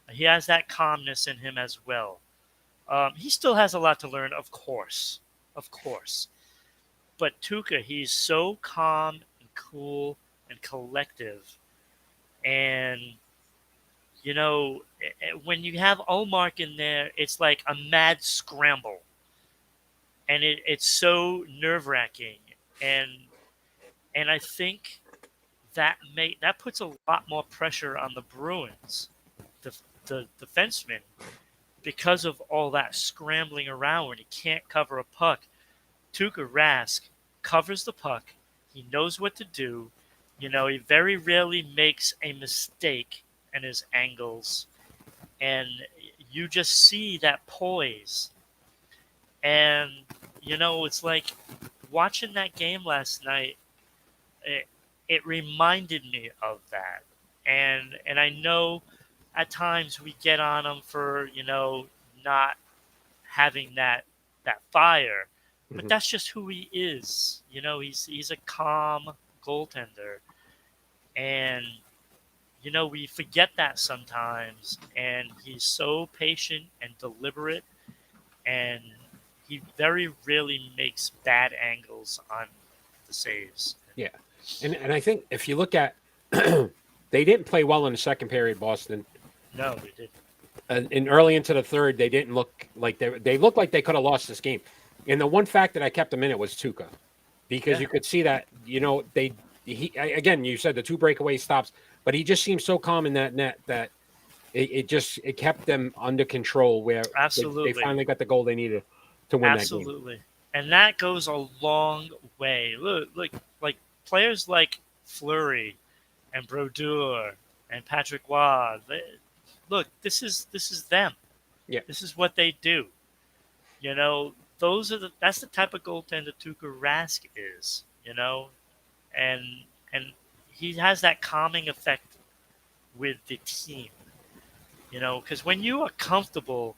Speaker 2: He has that calmness in him as well. He still has a lot to learn, of course. But Tuukka, he's so calm and cool and collective. And, when you have Ullmark in there, it's like a mad scramble. And it's so nerve-wracking. And I think that puts a lot more pressure on the Bruins, the defensemen, because of all that scrambling around when he can't cover a puck. Tuukka Rask covers the puck. He knows what to do. He very rarely makes a mistake in his angles. And you just see that poise. And, it's like watching that game last night, it reminded me of that. And I know at times we get on them for, not having that fire. but that's just who he is. You know, he's a calm goaltender, and you know we forget that sometimes. And he's so patient and deliberate, and he very rarely makes bad angles on the saves.
Speaker 1: Yeah, and I think if you look at, they didn't play well in the second period, Boston.
Speaker 2: No, they didn't.
Speaker 1: And early into the third, they didn't look like they looked like they could have lost this game. And the one fact that I kept them in it was Tuca, because
Speaker 2: Yeah.
Speaker 1: you could see that again, you said the 2 breakaway stops, but he just seemed so calm in that net that it kept them under control, where
Speaker 2: Absolutely.
Speaker 1: they finally got the goal they needed to win that game.
Speaker 2: Absolutely. And that goes a long way. Look, like players like Fleury and Brodeur and Patrick Waugh. Look, this is them.
Speaker 1: Yeah.
Speaker 2: This is what they do. You know, that's the type of goaltender Tuukka Rask is. You know, and he has that calming effect with the team. You know, because when you are comfortable,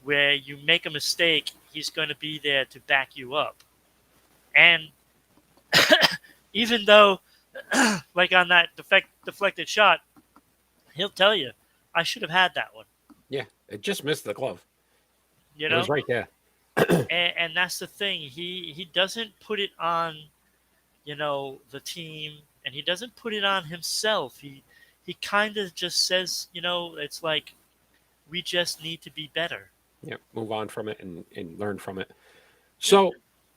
Speaker 2: where you make a mistake, he's going to be there to back you up. And even though, like on that deflected shot, he'll tell you, I should have had that one.
Speaker 1: Yeah, it just missed the glove.
Speaker 2: You know,
Speaker 1: it was right there.
Speaker 2: and that's the thing. He doesn't put it on, you know, the team, and he doesn't put it on himself. He kind of just says, you know, it's like we just need to be better.
Speaker 1: Yeah, move on from it and learn from it. So,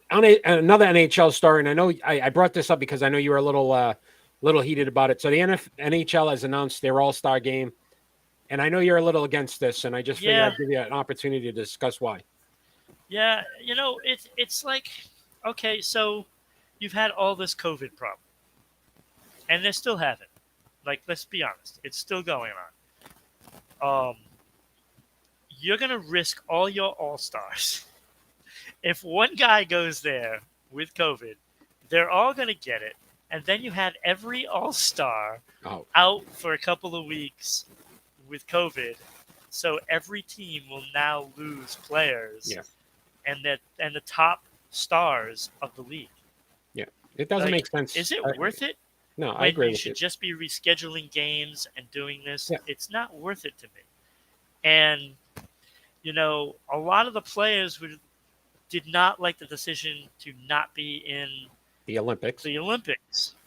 Speaker 1: on another NHL story, and I know I brought this up because I know you were a little heated about it. So the NHL has announced their All-Star game, and I know you're a little against this, and I just figured I'd give you an opportunity to discuss why.
Speaker 2: Yeah, you know, it's like, okay, so you've had all this COVID problem, and they're still having. Like, let's be honest, it's still going on. You're going to risk all your all-stars. If one guy goes there with COVID, they're all going to get it. And then you have every all-star out for a couple of weeks with COVID. So every team will now lose players and the top stars of the league.
Speaker 1: Yeah, it doesn't make sense.
Speaker 2: Is it worth it?
Speaker 1: No, I agree
Speaker 2: You
Speaker 1: with
Speaker 2: should
Speaker 1: you.
Speaker 2: just be rescheduling games and doing this.
Speaker 1: Yeah.
Speaker 2: It's not worth it to me. And you know, a lot of the players did not like the decision to not be in
Speaker 1: the Olympics.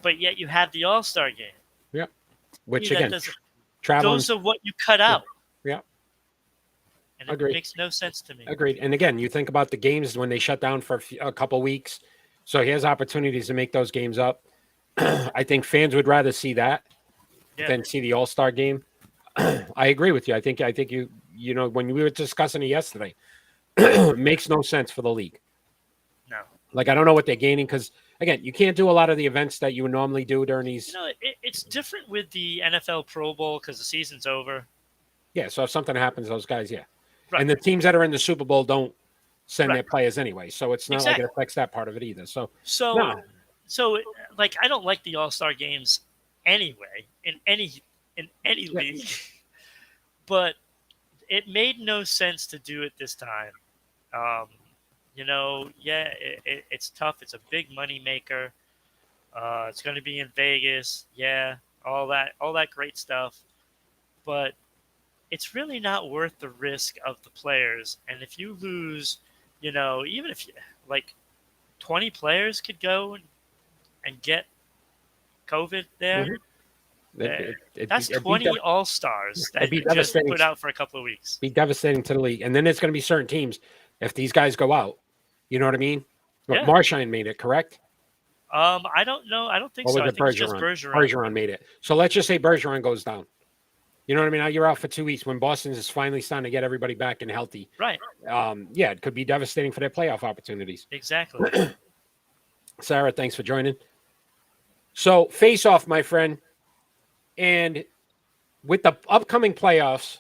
Speaker 2: But yet you have the All-Star game.
Speaker 1: Yeah, which again, traveling.
Speaker 2: Those are what you cut out.
Speaker 1: Yeah.
Speaker 2: And it makes no sense to me.
Speaker 1: Agreed. And again, you think about the games when they shut down for a couple weeks, so he has opportunities to make those games up. I think fans would rather see that than see the All-Star game. I agree with you. I think you know, when we were discussing it yesterday, it makes no sense for the league.
Speaker 2: No.
Speaker 1: Like, I don't know what they're gaining because, again, you can't do a lot of the events that you would normally do during these.
Speaker 2: You know, it's different with the NFL Pro Bowl because the season's over.
Speaker 1: Yeah, so if something happens, those guys,
Speaker 2: Right.
Speaker 1: And the teams that are in the Super Bowl don't send their players anyway, so it's not like it affects that part of it either. So
Speaker 2: like, I don't like the All-Star games anyway in any league, but it made no sense to do it this time. You know, it's tough. It's a big money maker. It's going to be in Vegas. Yeah, all that great stuff. But it's really not worth the risk of the players. And if you lose, you know, even if like 20 players could go and get COVID there, that's 20 all-stars that you just put out for a couple of weeks.
Speaker 1: Be devastating to the league. And then there's going to be certain teams, if these guys go out, you know what I mean? But Marchand made it, correct?
Speaker 2: I don't know. I don't think so. I think it's just Bergeron.
Speaker 1: Bergeron made it. So let's just say Bergeron goes down. You know what I mean? Now you're out for 2 weeks when Boston is finally starting to get everybody back and healthy.
Speaker 2: Right.
Speaker 1: It could be devastating for their playoff opportunities.
Speaker 2: Exactly.
Speaker 1: Sarah, thanks for joining. So, face off, my friend. And with the upcoming playoffs,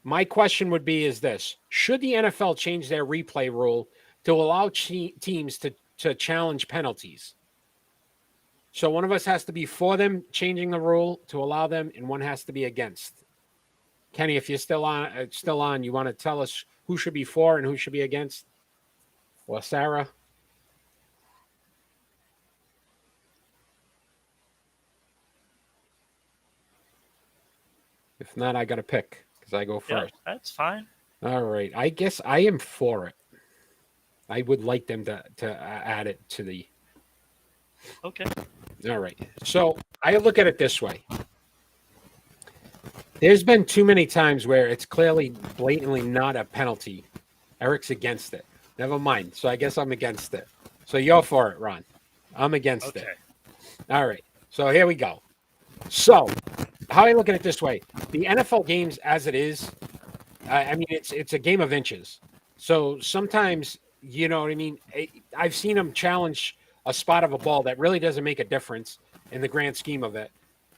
Speaker 1: my question would be is this. Should the NFL change their replay rule to allow teams to challenge penalties? So one of us has to be for them changing the rule to allow them, and one has to be against. Kenny, if you're still on, you want to tell us who should be for and who should be against? Well, Sarah, If not, I got to pick because I go
Speaker 2: Yeah,
Speaker 1: first.
Speaker 2: that's fine.
Speaker 1: All right. I guess I am for it. I would like them to add it to the.
Speaker 2: Okay.
Speaker 1: All right. So I look at it this way. There's been too many times where it's clearly blatantly not a penalty. Eric's against it. Never mind. So I guess I'm against it. So you're for it, Ron. I'm against it.
Speaker 2: Okay.
Speaker 1: All right. So here we go. So how I look at it this way: the NFL games, as it is, I mean, it's a game of inches. So sometimes, you know what I mean. I've seen them challenge a spot of a ball that really doesn't make a difference in the grand scheme of it.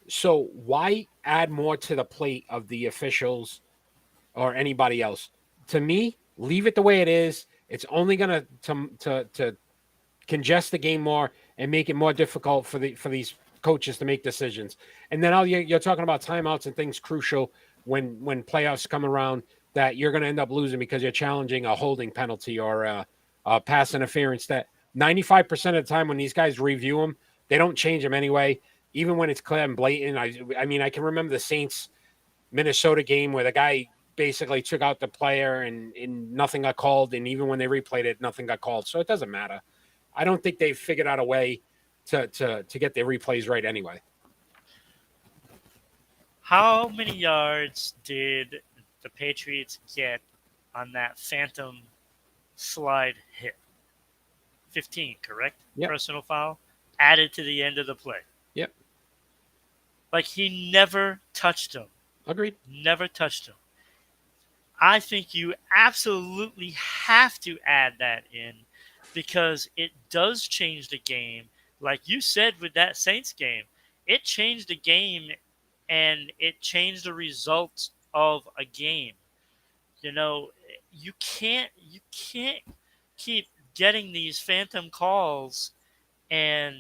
Speaker 1: So why add more to the plate of the officials or anybody else? To me, leave it the way it is. It's only going to congest the game more and make it more difficult for these coaches to make decisions. And then you're talking about timeouts and things crucial when playoffs come around that you're going to end up losing because you're challenging a holding penalty or a pass interference that 95% of the time when these guys review them, they don't change them anyway, even when it's clear and blatant. I mean, I can remember the Saints Minnesota game where the guy basically took out the player and nothing got called. And even when they replayed it, nothing got called. So it doesn't matter. I don't think they've figured out a way to get their replays right anyway.
Speaker 2: How many yards did the Patriots get on that phantom slide hit? 15, correct?
Speaker 1: Yep.
Speaker 2: Personal foul added to the end of the play.
Speaker 1: Yep.
Speaker 2: Like he never touched him.
Speaker 1: Agreed.
Speaker 2: Never touched him. I think you absolutely have to add that in because it does change the game. Like you said with that Saints game, it changed the game and it changed the results of a game. You know, you can't keep getting these phantom calls and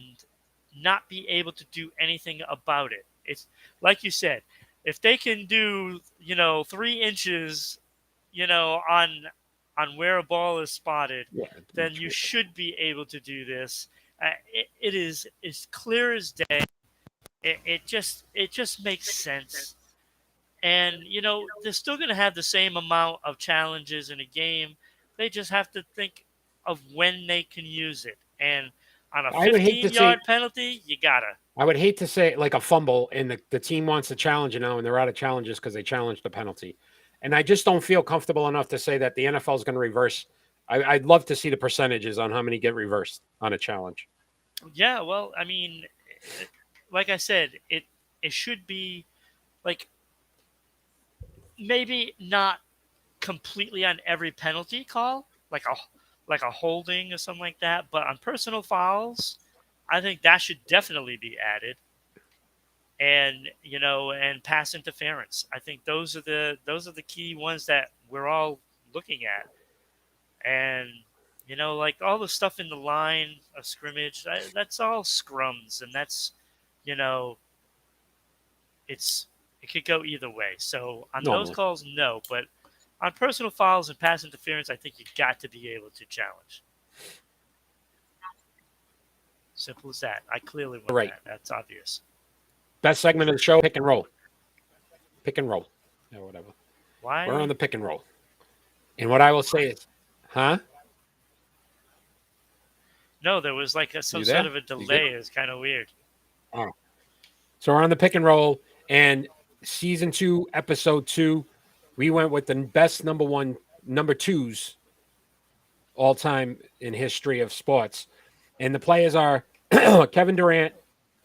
Speaker 2: not be able to do anything about it. It's like you said, if they can do, 3 inches, on where a ball is spotted, then you should be able to do this. It is as clear as day. It just makes sense. And, they're still going to have the same amount of challenges in a game. They just have to think of when they can use it. And on a 15-yard penalty, you got to.
Speaker 1: I would hate to say like a fumble and the team wants to challenge it now and they're out of challenges because they challenged the penalty. And I just don't feel comfortable enough to say that the NFL is going to reverse. I'd love to see the percentages on how many get reversed on a challenge.
Speaker 2: Yeah, well, I mean, like I said, it should be like maybe not completely on every penalty call, like a holding or something like that, but on personal fouls, I think that should definitely be added. And and pass interference. I think those are the key ones that we're all looking at. And like all the stuff in the line of scrimmage, that's all scrums, and that's it could go either way. So on those calls, no, but on personal fouls and pass interference, I think you got to be able to challenge. Simple as that. I clearly want that. That's obvious.
Speaker 1: Best segment of the show, pick and roll. Pick and roll. Or whatever.
Speaker 2: Why?
Speaker 1: We're on the pick and roll. And what I will say is, huh?
Speaker 2: No, there was like some sort of a delay. It was kind of weird.
Speaker 1: Oh. So we're on the pick and roll. And season 2, episode 2, we went with the best number 2s all time in history of sports. And the players are Kevin Durant,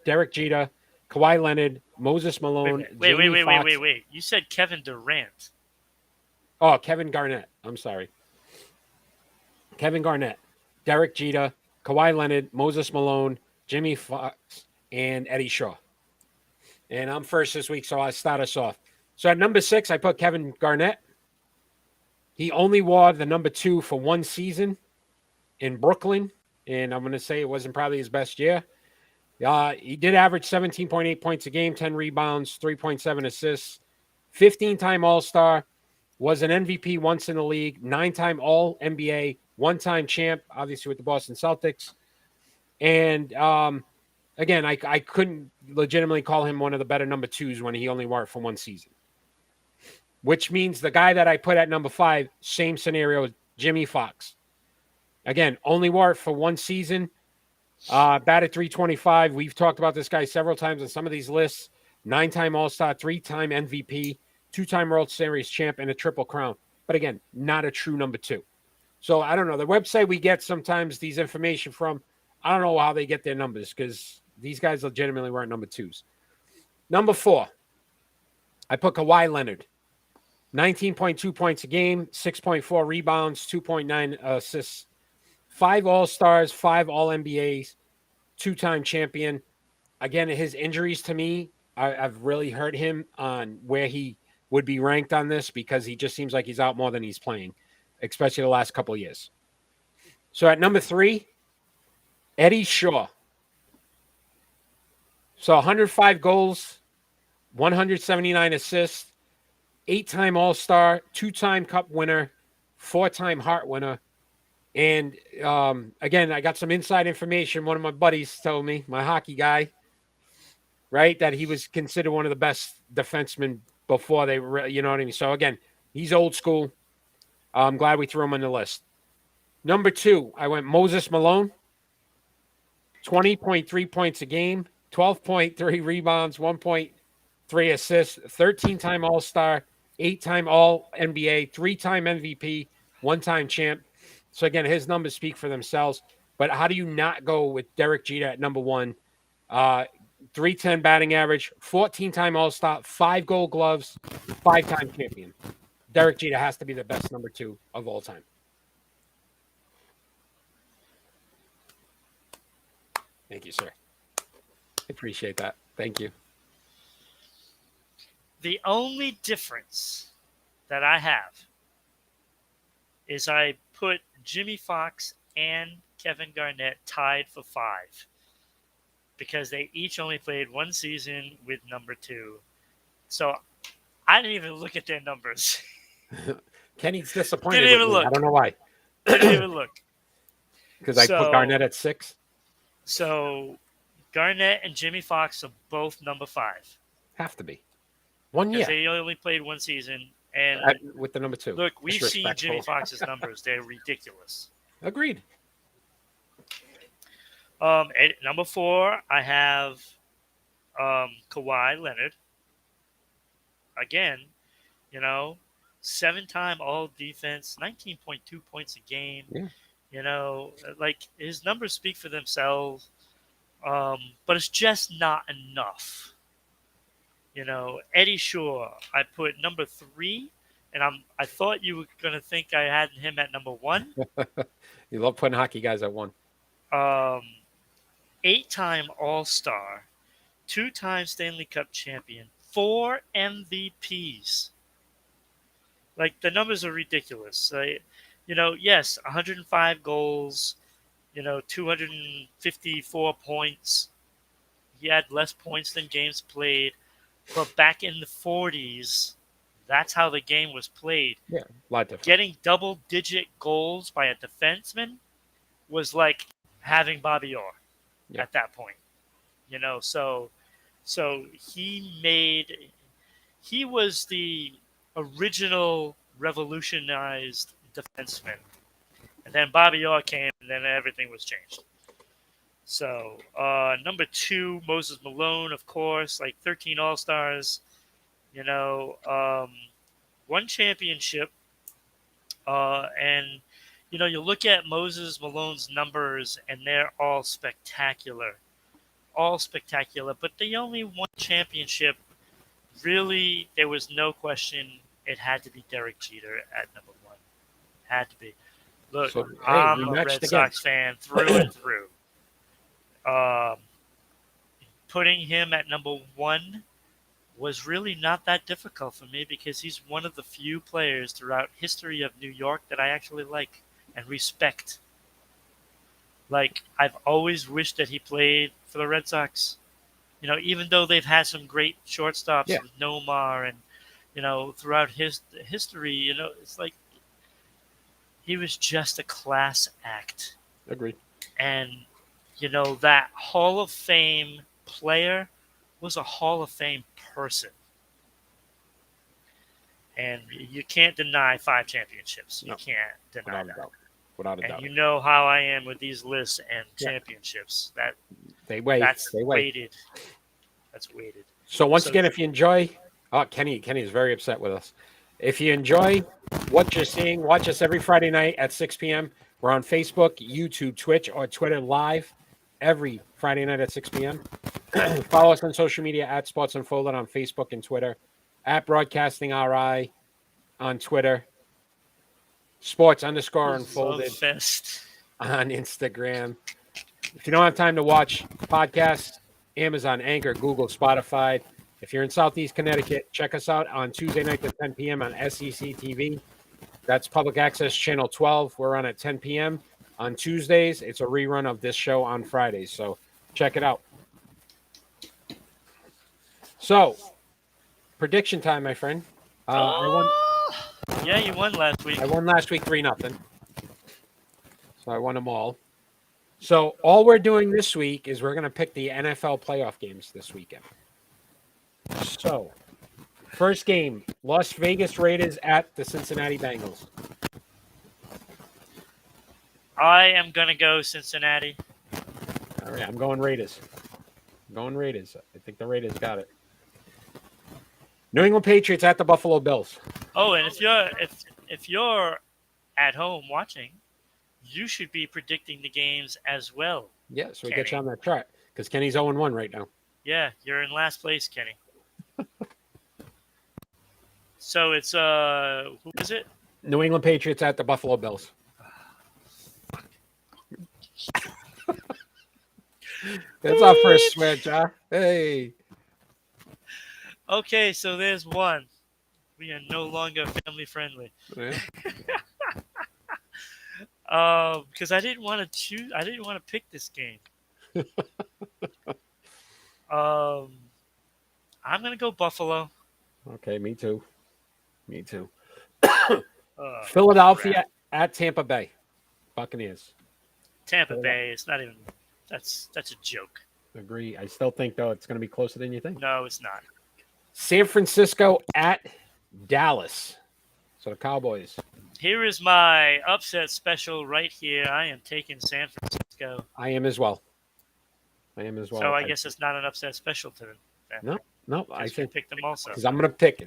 Speaker 1: Derek Jeter, Kawhi Leonard, Moses Malone.
Speaker 2: Wait. You said Kevin Durant.
Speaker 1: Oh, Kevin Garnett. I'm sorry. Kevin Garnett, Derek Jeter, Kawhi Leonard, Moses Malone, Jimmy Fox, and Eddie Shaw. And I'm first this week, so I'll start us off. So at number 6, I put Kevin Garnett. He only wore the number 2 for one season in Brooklyn, and I'm going to say it wasn't probably his best year. He did average 17.8 points a game, 10 rebounds, 3.7 assists, 15-time All-Star, was an MVP once in the league, 9-time All-NBA, 1-time champ, obviously with the Boston Celtics. And again, I couldn't legitimately call him one of the better number 2s when he only wore it for one season. which means the guy that I put at number 5, same scenario, Jimmy Fox. Again, only wore it for one season. Batted 325. We've talked about this guy several times on some of these lists. 9-time All-Star, 3-time MVP, 2-time World Series champ, and a Triple Crown. But again, not a true number 2. So I don't know. The website we get sometimes these information from, I don't know how they get their numbers because these guys legitimately weren't number 2s. Number 4, I put Kawhi Leonard. 19.2 points a game, 6.4 rebounds, 2.9 assists, 5 All-Stars, 5 All-NBAs, 2-time champion. Again, his injuries to me, I've really hurt him on where he would be ranked on this because he just seems like he's out more than he's playing, especially the last couple of years. So at number 3, Eddie Shaw. So 105 goals, 179 assists, 8-time All-Star, 2-time Cup winner, 4-time Hart winner. And again, I got some inside information. One of my buddies told me, my hockey guy, right, that he was considered one of the best defensemen before they, you know what I mean? So again, he's old school. I'm glad we threw him on the list. Number 2, I went Moses Malone, 20.3 points a game, 12.3 rebounds, 1.3 assists, 13-time All-Star, 8-time All-NBA, 3-time MVP, 1-time champ. So again, his numbers speak for themselves. But how do you not go with Derek Jeter at number 1? 310 batting average, 14-time All-Star, 5 Gold Gloves, 5-time champion. Derek Jeter has to be the best number 2 of all time. Thank you, sir. I appreciate that. Thank you.
Speaker 2: The only difference that I have is I put Jimmy Fox and Kevin Garnett tied for 5 because they each only played one season with number 2. So I didn't even look at their numbers.
Speaker 1: Kenny's disappointed
Speaker 2: Didn't
Speaker 1: with
Speaker 2: even
Speaker 1: me.
Speaker 2: look.
Speaker 1: I don't know why.
Speaker 2: Didn't even look.
Speaker 1: Because I put Garnett at 6?
Speaker 2: So Garnett and Jimmy Fox are both number 5.
Speaker 1: Have to be. 1 year.
Speaker 2: Because they only played one season. And
Speaker 1: with the number 2.
Speaker 2: look, we've seen Jimmy Fox's numbers. They're ridiculous.
Speaker 1: Agreed.
Speaker 2: At number 4, I have Kawhi Leonard. Again, 7-time All-Defense, 19.2 points a game.
Speaker 1: Yeah.
Speaker 2: Like his numbers speak for themselves, but it's just not enough. Eddie Shaw, I put number 3, and I thought you were going to think I had him at number 1.
Speaker 1: You love putting hockey guys at 1.
Speaker 2: 8-time All-Star, 2-time Stanley Cup champion, 4 MVPs. Like, the numbers are ridiculous. Yes, 105 goals, 254 points. He had less points than games played. But back in the 40s, that's how the game was played.
Speaker 1: Yeah, a lot different.
Speaker 2: Getting double-digit goals by a defenseman was like having Bobby Orr at that point. So he was the original revolutionized defenseman. And then Bobby Orr came, and then everything was changed. So, number 2, Moses Malone, of course, like 13 All-Stars, 1 championship. And, you look at Moses Malone's numbers, and they're all spectacular. But the only 1 championship, really, there was no question it had to be Derek Jeter at number 1. Had to be. Look,
Speaker 1: So,
Speaker 2: I'm a Red Sox fan through and through. Putting him at number 1 was really not that difficult for me because he's one of the few players throughout history of New York that I actually like and respect. Like, I've always wished that he played for the Red Sox. Even though they've had some great shortstops with Nomar and, throughout his history, it's like he was just a class act.
Speaker 1: Agreed.
Speaker 2: And that Hall of Fame player was a Hall of Fame person. And you can't deny 5 championships. You
Speaker 1: No,
Speaker 2: can't deny
Speaker 1: without a
Speaker 2: that.
Speaker 1: doubt. Without a
Speaker 2: And
Speaker 1: doubt.
Speaker 2: you know how I am with these lists and
Speaker 1: Yeah.
Speaker 2: championships.
Speaker 1: They weigh.
Speaker 2: That's
Speaker 1: They weigh.
Speaker 2: weighted. That's weighted.
Speaker 1: So once again, if you enjoy, Kenny is very upset with us. If you enjoy what you're seeing, watch us every Friday night at 6 p.m. We're on Facebook, YouTube, Twitch, or Twitter live every Friday night at 6 p.m. Follow us on social media at Sports Unfolded on Facebook and Twitter, at Broadcasting RI on Twitter, Sports_Unfolded
Speaker 2: Fest.
Speaker 1: on Instagram. If you don't have time to watch podcasts, Amazon, Anchor, Google, Spotify. If you're in Southeast Connecticut, check us out on Tuesday night at 10 p.m. on SEC TV. That's Public Access Channel 12. We're on at 10 p.m. on Tuesdays. It's a rerun of this show on Fridays, so check it out. So, prediction time, my friend. I won.
Speaker 2: Yeah, you won last week.
Speaker 1: I won last week 3-0. So I won them all. So all we're doing this week is we're going to pick the NFL playoff games this weekend. So, first game, Las Vegas Raiders at the Cincinnati Bengals.
Speaker 2: I am going to go Cincinnati.
Speaker 1: All right, I'm going Raiders. I think the Raiders got it. New England Patriots at the Buffalo Bills.
Speaker 2: Oh, and if you're at home watching, you should be predicting the games as well.
Speaker 1: Yeah, so we
Speaker 2: Kenny.
Speaker 1: get you on that chart because Kenny's 0-1 right now.
Speaker 2: Yeah, you're in last place, Kenny. So it's who is it?
Speaker 1: New England Patriots at the Buffalo Bills. That's our first switch, huh? Hey.
Speaker 2: Okay, so there's one. We are no longer family friendly.
Speaker 1: Yeah.
Speaker 2: Because I didn't want to choose. I didn't want to pick this game. I'm gonna go Buffalo.
Speaker 1: Okay, me too. Philadelphia
Speaker 2: crap.
Speaker 1: at Tampa Bay. Buccaneers.
Speaker 2: Tampa Bay. It's not even. That's a joke.
Speaker 1: Agree. I still think, though, it's going to be closer than you think.
Speaker 2: No, it's not.
Speaker 1: San Francisco at Dallas. So the Cowboys.
Speaker 2: Here is my upset special right here. I am taking San Francisco.
Speaker 1: I am as well.
Speaker 2: So I guess it's not an upset special to them.
Speaker 1: No, I
Speaker 2: I
Speaker 1: think
Speaker 2: pick them also.
Speaker 1: because I'm going to pick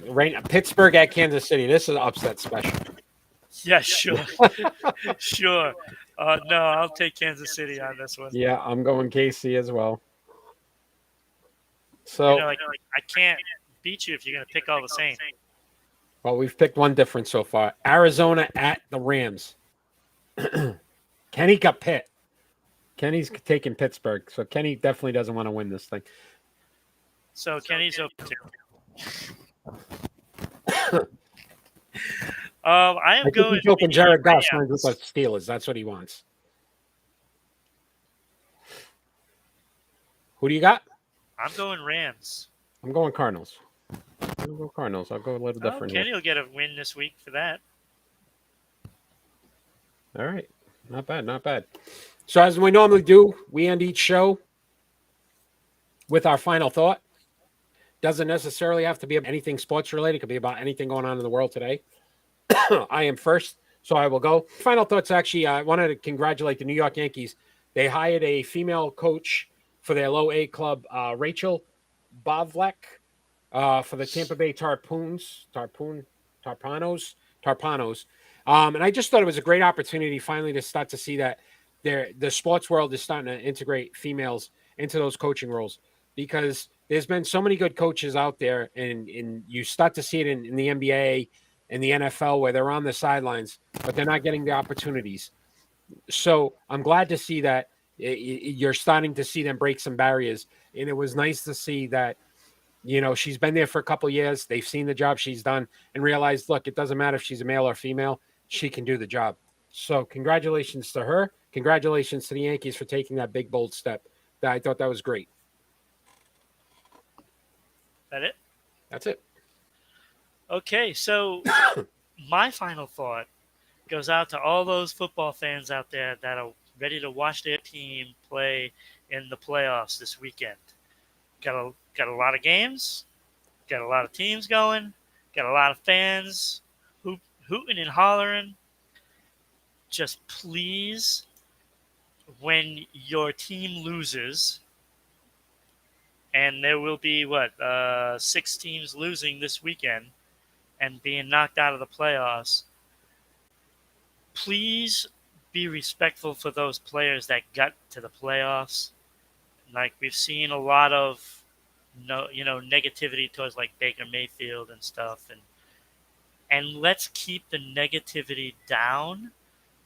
Speaker 1: Pittsburgh at Kansas City. This is an upset special.
Speaker 2: Yeah, sure. Sure. No, I'll take Kansas City on this one.
Speaker 1: Yeah, I'm going KC as well. So,
Speaker 2: I can't beat you if you're going to pick all the same.
Speaker 1: well, we've picked one difference so far. Arizona at the Rams. Kenny got Pitt. Kenny's taking Pittsburgh, so Kenny definitely doesn't want to win this thing.
Speaker 2: So Kenny's open too. I am going.
Speaker 1: He's open Jared Goff with the Steelers. That's what he wants. Who do you got?
Speaker 2: I'm going Rams.
Speaker 1: I'm going Cardinals. I'll go Cardinals. I'll go a little different.
Speaker 2: Kenny will get a win this week for that.
Speaker 1: All right. Not bad. So as we normally do, we end each show with our final thought. Doesn't necessarily have to be anything sports related. It could be about anything going on in the world today. I am first, so I will go. Final thoughts, actually, I wanted to congratulate the New York Yankees. They hired a female coach for their low A club, Rachel Bavlek, for the Tampa Bay Tarpanos. And I just thought it was a great opportunity finally to start to see that the sports world is starting to integrate females into those coaching roles, because there's been so many good coaches out there, and you start to see it in the NBA and the NFL where they're on the sidelines, but they're not getting the opportunities. So I'm glad to see that you're starting to see them break some barriers. And it was nice to see that, she's been there for a couple of years. They've seen the job she's done and realized, look, it doesn't matter if she's a male or female. She can do the job. So congratulations to her. Congratulations to the Yankees for taking that big, bold step. I thought that was great.
Speaker 2: That it?
Speaker 1: That's it.
Speaker 2: Okay, so my final thought goes out to all those football fans out there that are ready to watch their team play in the playoffs this weekend. Got a lot of games, got a lot of teams going. Got a lot of fans hooting and hollering. Just please, when your team loses, and there will be 6 teams losing this weekend and being knocked out of the playoffs, please be respectful for those players that got to the playoffs. Like, we've seen a lot of negativity towards like Baker Mayfield and stuff, and let's keep the negativity down,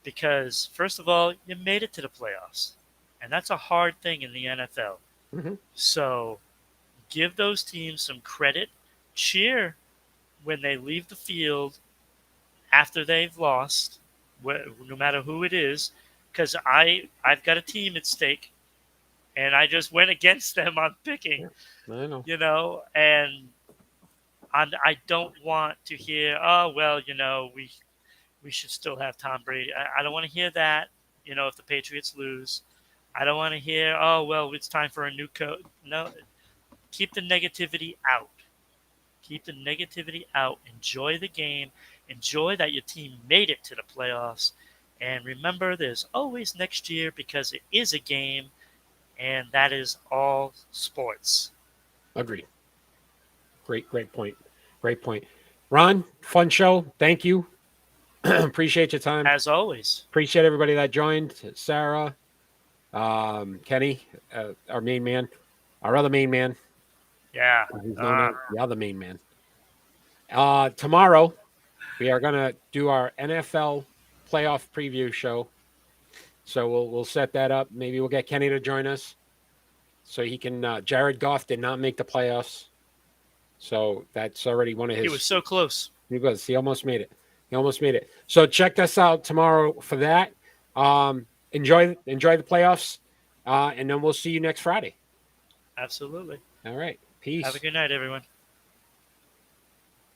Speaker 2: because first of all, you made it to the playoffs, and that's a hard thing in the NFL.
Speaker 1: Mm-hmm.
Speaker 2: So give those teams some credit. Cheer when they leave the field after they've lost, no matter who it is, because I've got a team at stake, and I just went against them on picking.
Speaker 1: Yeah, I know.
Speaker 2: And I don't want to hear, oh well, we should still have Tom Brady. I don't want to hear that. If the Patriots lose, I don't want to hear, oh well, it's time for a new coach. No, keep the negativity out. Keep the negativity out. Enjoy the game. Enjoy that your team made it to the playoffs. And remember, there's always next year, because it is a game, and that is all sports.
Speaker 1: Agreed. Great point. Great point. Ron, fun show. Thank you. Appreciate your time.
Speaker 2: As always.
Speaker 1: Appreciate everybody that joined. Sarah, Kenny, our main man, our other main man.
Speaker 2: Yeah.
Speaker 1: He's known as the other main man. Tomorrow, we are going to do our NFL playoff preview show. So we'll set that up. Maybe we'll get Kenny to join us so he can. Jared Goff did not make the playoffs. So that's already one of his.
Speaker 2: He was so close.
Speaker 1: He was. He almost made it. So check us out tomorrow for that. Enjoy the playoffs, and then we'll see you next Friday.
Speaker 2: Absolutely.
Speaker 1: All right. Peace.
Speaker 2: Have a good night, everyone.